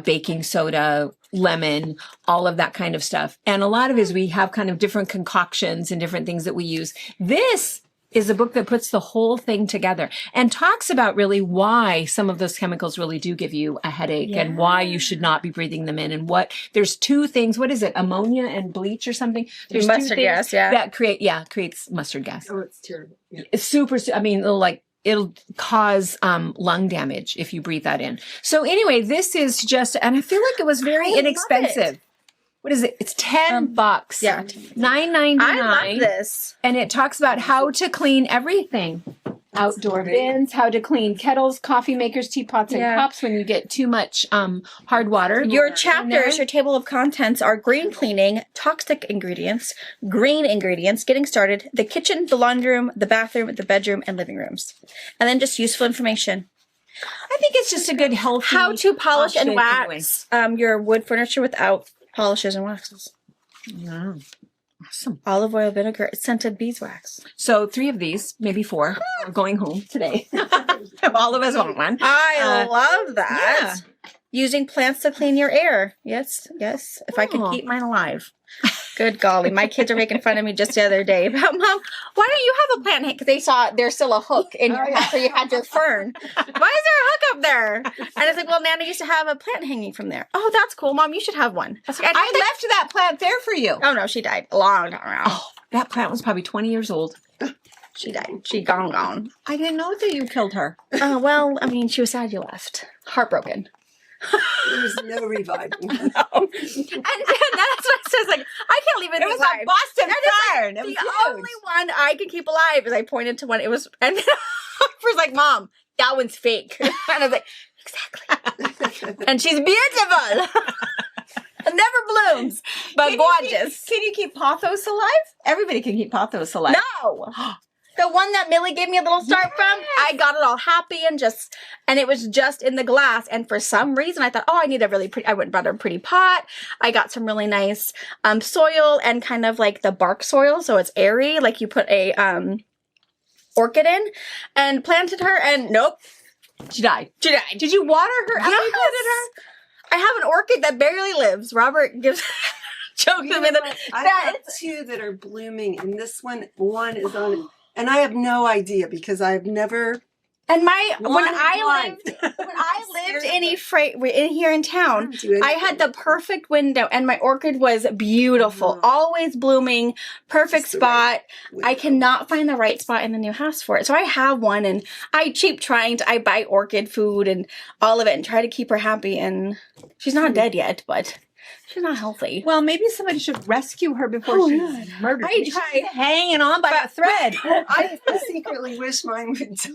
Speaker 1: baking soda, lemon, all of that kind of stuff. And a lot of it is we have kind of different concoctions and different things that we use. This is a book that puts the whole thing together and talks about really why some of those chemicals really do give you a headache and why you should not be breathing them in and what there's two things. What is it? Ammonia and bleach or something? There's
Speaker 2: Mustard gas,
Speaker 1: that creates mustard gas.
Speaker 3: Oh, it's terrible. Yeah.
Speaker 1: It's super, I mean, it'll cause lung damage if you breathe that in. So anyway, this is just, and I feel like it was very
Speaker 2: I love
Speaker 1: inexpensive. What is it? It's $10.
Speaker 2: Yeah.
Speaker 1: $9.99.
Speaker 2: I love this.
Speaker 1: And it talks about how to clean everything. Outdoor bins, how to clean kettles, coffee makers, teapots, and cups when you get too much hard water.
Speaker 2: Your chapters, your table of contents are green cleaning, toxic ingredients, green ingredients, getting started, the kitchen, the laundry room, the bathroom, the bedroom, and living rooms. And then just useful information.
Speaker 1: I think it's just a good healthy
Speaker 2: How to polish and
Speaker 1: option
Speaker 2: wax your wood furniture without polishes and waxes.
Speaker 1: Yeah. Awesome.
Speaker 2: Olive oil, vinegar, scented beeswax.
Speaker 1: So 3 of these, maybe 4, are going home today. All of us want one.
Speaker 2: I love that.
Speaker 1: Yeah.
Speaker 2: Using plants to clean your air. Yes, yes. If I can keep mine alive. Good golly. My kids are making fun of me just the other day about, Mom, why don't you have a plant hang? Because they saw there's still a hook in your house where you had your fern. Why is there a hook up there? And I was like, well, Nana used to have a plant hanging from there. Oh, that's cool. Mom, you should have one. I was like,
Speaker 1: I left that plant there for you.
Speaker 2: Oh, no, she died a long time ago.
Speaker 1: Oh, that plant was probably 20 years old.
Speaker 2: She died. She gone.
Speaker 1: I didn't know that you killed her.
Speaker 2: Well, I mean, she was sad you left. Heartbroken.
Speaker 3: There's no reviving.
Speaker 2: And that's what I said. Like, I can't leave it.
Speaker 1: It was a Boston fern. It was
Speaker 2: The
Speaker 1: huge.
Speaker 2: only one I can keep alive is I pointed to one. It was, and Harper's like, Mom, that one's fake. And I was like, exactly. And she's beautiful. Never blooms, but gorgeous.
Speaker 1: Can you keep pothos alive? Everybody can keep pothos alive.
Speaker 2: No. The one that Millie gave me a little start from, I got it all happy and it was just in the glass. And for some reason, I thought, oh, I need a really pretty, I went and bought a pretty pot. I got some really nice soil and kind of like the bark soil. So it's airy, like you put a orchid in and planted her and nope.
Speaker 1: She died.
Speaker 2: She died.
Speaker 1: Did you water her after you planted her?
Speaker 2: I have an orchid that barely lives. Robert gives... jokes at me that
Speaker 3: I have 2 that are blooming, and this one is on, and I have no idea because I've never.
Speaker 2: And when I lived in here in town, I had the perfect window, and my orchid was beautiful, always blooming, perfect spot. I cannot find the right spot in the new house for it, so I have one, and I buy orchid food and all of it, and try to keep her happy. And she's not dead yet, but she's not healthy.
Speaker 1: Well, maybe somebody should rescue her before she's murdered.
Speaker 2: I tried
Speaker 1: hanging on by a thread.
Speaker 3: I secretly wish mine would die.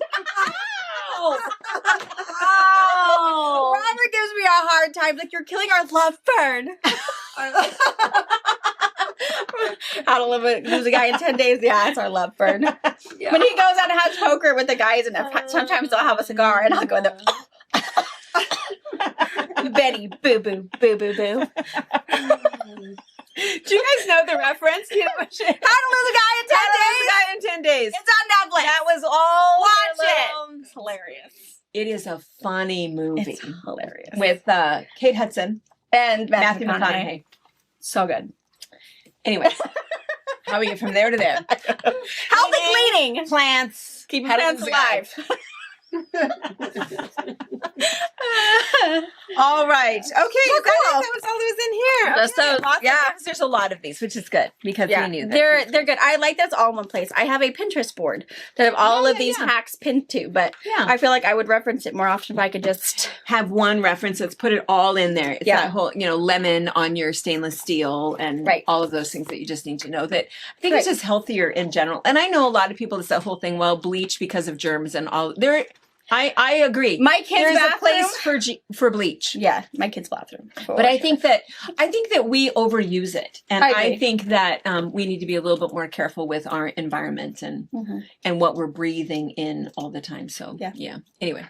Speaker 2: Oh. Robert gives me a hard time. Like, you're killing our love fern. How to lose a guy in 10 days. Yeah, it's our love fern. Yeah. When he goes out and has poker with the guys, and sometimes they'll have a cigar, and I'll go there. Betty, boo, boo, boo, boo, boo.
Speaker 1: Do you guys know the reference? You know,
Speaker 2: How to Lose a Guy in 10 Days?
Speaker 1: It's
Speaker 2: on Netflix.
Speaker 1: That was all.
Speaker 2: Watch it. It's hilarious.
Speaker 1: It is a funny movie.
Speaker 2: It's hilarious.
Speaker 1: With Kate Hudson
Speaker 2: and
Speaker 1: Matthew McConaughey.
Speaker 2: So good.
Speaker 1: Anyway, how we get from there to there?
Speaker 2: Healthy cleaning.
Speaker 1: Plants.
Speaker 2: Keep
Speaker 1: How to
Speaker 2: plants
Speaker 1: Lose a Guy.
Speaker 2: alive.
Speaker 1: All right. Okay.
Speaker 2: Well, cool.
Speaker 1: That was all that was in here.
Speaker 2: Just those,
Speaker 1: Lots of
Speaker 2: yeah.
Speaker 1: things. There's a lot of these, which is good because we knew that.
Speaker 2: They're good. I like that's all in one place. I have a Pinterest board that have all of these hacks pinned to, but I feel like I would reference it more often if I could just
Speaker 1: have one reference. Let's put it all in there. It's that whole, lemon on your stainless steel and all of those things that you just need to know. That I think it's just healthier in general. And I know a lot of people, it's that whole thing, well, bleach because of germs and all. I agree.
Speaker 2: My kids'
Speaker 1: There's
Speaker 2: bathroom,
Speaker 1: a place for bleach.
Speaker 2: Yeah, my kids' bathroom.
Speaker 1: But I think that we overuse it, and I think that we need to be a little bit more careful with our environment and what we're breathing in all the time. So yeah. Anyway,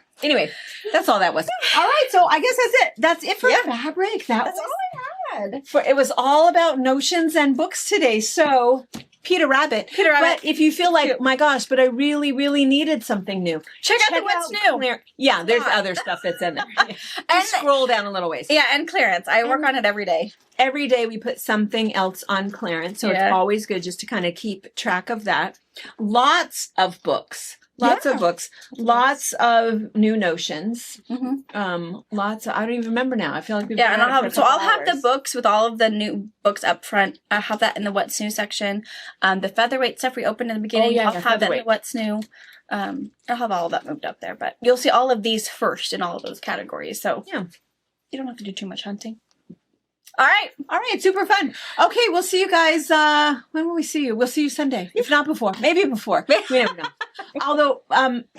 Speaker 1: that's all that was. All right, so I guess that's it. That's it for fabric. That's all I had. It was all about notions and books today. So Peter Rabbit.
Speaker 2: Peter Rabbit.
Speaker 1: But if you feel like, my gosh, but I really, really needed something new.
Speaker 2: Check out the What's New.
Speaker 1: Yeah, there's
Speaker 2: Yeah.
Speaker 1: other stuff that's in there.
Speaker 2: And
Speaker 1: Just scroll down a little ways.
Speaker 2: yeah, and clearance. I work on it every day.
Speaker 1: Every day we put something else on clearance. So
Speaker 2: Yeah.
Speaker 1: it's always good just to kind of keep track of that. Lots of books. Lots of books. Lots of new notions. Lots of, I don't even remember now. I feel like we've
Speaker 2: Yeah,
Speaker 1: been
Speaker 2: and
Speaker 1: at it for a
Speaker 2: I'll
Speaker 1: couple
Speaker 2: have the
Speaker 1: hours.
Speaker 2: books with all of the new books up front. I have that in the What's New section. The featherweight stuff we opened in the beginning.
Speaker 1: yeah,
Speaker 2: I'll
Speaker 1: yeah,
Speaker 2: have that in the
Speaker 1: featherweight.
Speaker 2: What's New. I'll have all of that moved up there, but you'll see all of these first in all of those categories. So
Speaker 1: Yeah.
Speaker 2: you don't have to do too much hunting. All right.
Speaker 1: All right, super fun. Okay, we'll see you guys. When will we see you? We'll see you Sunday, if not before. Maybe before. We never know. Although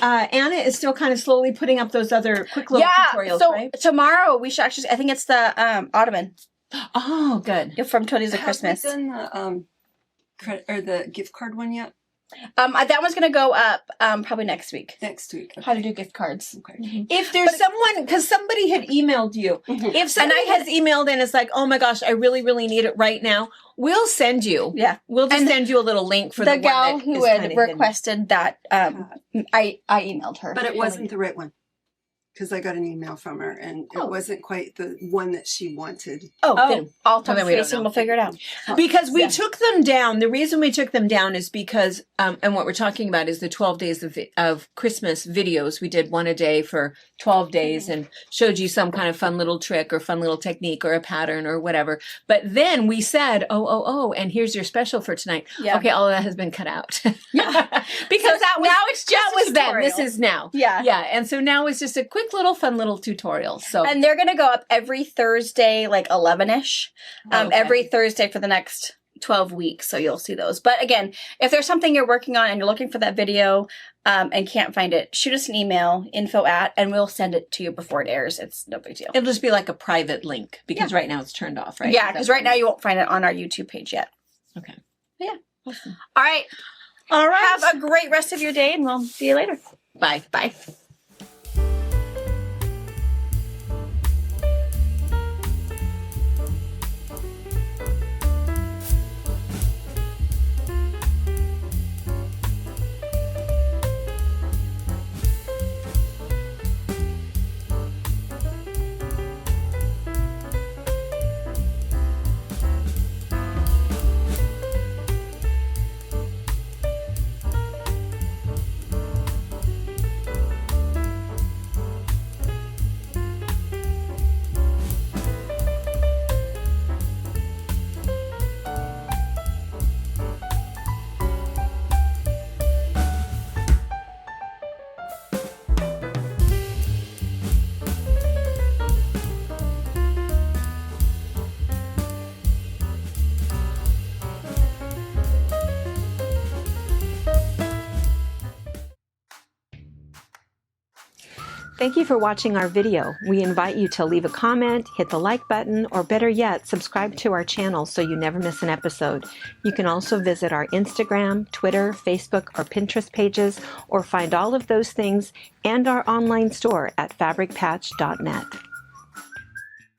Speaker 1: Anna is still kind of slowly putting up those other quick little tutorials,
Speaker 2: so
Speaker 1: right?
Speaker 2: tomorrow we should actually, I think it's the Ottoman
Speaker 1: Oh, good.
Speaker 2: from Tony's of
Speaker 3: Have
Speaker 2: Christmas.
Speaker 3: we done the credit or the gift card one yet?
Speaker 2: That one's going to go up probably next week.
Speaker 3: Next week.
Speaker 2: How to do gift cards.
Speaker 3: Okay.
Speaker 1: If there's someone, because somebody had emailed you,
Speaker 3: Mhm.
Speaker 1: if somebody has emailed and it's like, oh my gosh, I really, really need it right now, we'll send you.
Speaker 2: Yeah.
Speaker 1: We'll just
Speaker 2: And
Speaker 1: send you a little link for the
Speaker 2: The gal
Speaker 1: one that
Speaker 2: who
Speaker 1: is
Speaker 2: had
Speaker 1: kinda hidden.
Speaker 2: requested that, I emailed her.
Speaker 3: But it wasn't the right one. Because I got an email from her and
Speaker 2: Oh.
Speaker 3: it wasn't quite the one that she wanted.
Speaker 2: Oh,
Speaker 1: Oh.
Speaker 2: then I'll talk
Speaker 1: then
Speaker 2: to
Speaker 1: we don't
Speaker 2: Stacy and
Speaker 1: know.
Speaker 2: we'll figure it out.
Speaker 1: Because we
Speaker 2: Yeah.
Speaker 1: took them down. The reason we took them down is because, and what we're talking about is the 12 days of Christmas videos. We did one a day for 12 days and showed you some kind of fun little trick or fun little technique or a pattern or whatever. But then we said, oh, and here's your special for tonight.
Speaker 2: Yeah.
Speaker 1: Okay, all of that has been cut out.
Speaker 2: Yeah.
Speaker 1: Because
Speaker 2: So
Speaker 1: that was,
Speaker 2: now it's just
Speaker 1: that
Speaker 2: a
Speaker 1: was then.
Speaker 2: tutorial.
Speaker 1: This is now.
Speaker 2: Yeah.
Speaker 1: Yeah. And so now it's just a quick little fun little tutorial. So
Speaker 2: And they're going to go up every Thursday, like 11-ish,
Speaker 1: Okay.
Speaker 2: every Thursday for the next 12 weeks. So you'll see those. But again, if there's something you're working on and you're looking for that video and can't find it, shoot us an email, and we'll send it to you before it airs. It's no big deal.
Speaker 1: it'll just be like a private link because right now it's turned off, right?
Speaker 2: Yeah, because right now you won't find it on our YouTube page yet.
Speaker 1: Okay.
Speaker 2: Yeah.
Speaker 1: Awesome.
Speaker 2: All right.
Speaker 1: All right.
Speaker 2: Have a great rest of your day and we'll see you later.
Speaker 1: Bye.
Speaker 2: Bye.
Speaker 4: Thank you for watching our video. We invite you to leave a comment, hit the like button, or better yet, subscribe to our channel so you never miss an episode. You can also visit our Instagram, Twitter, Facebook, or Pinterest pages, or find all of those things and our online store at fabricpatch.net.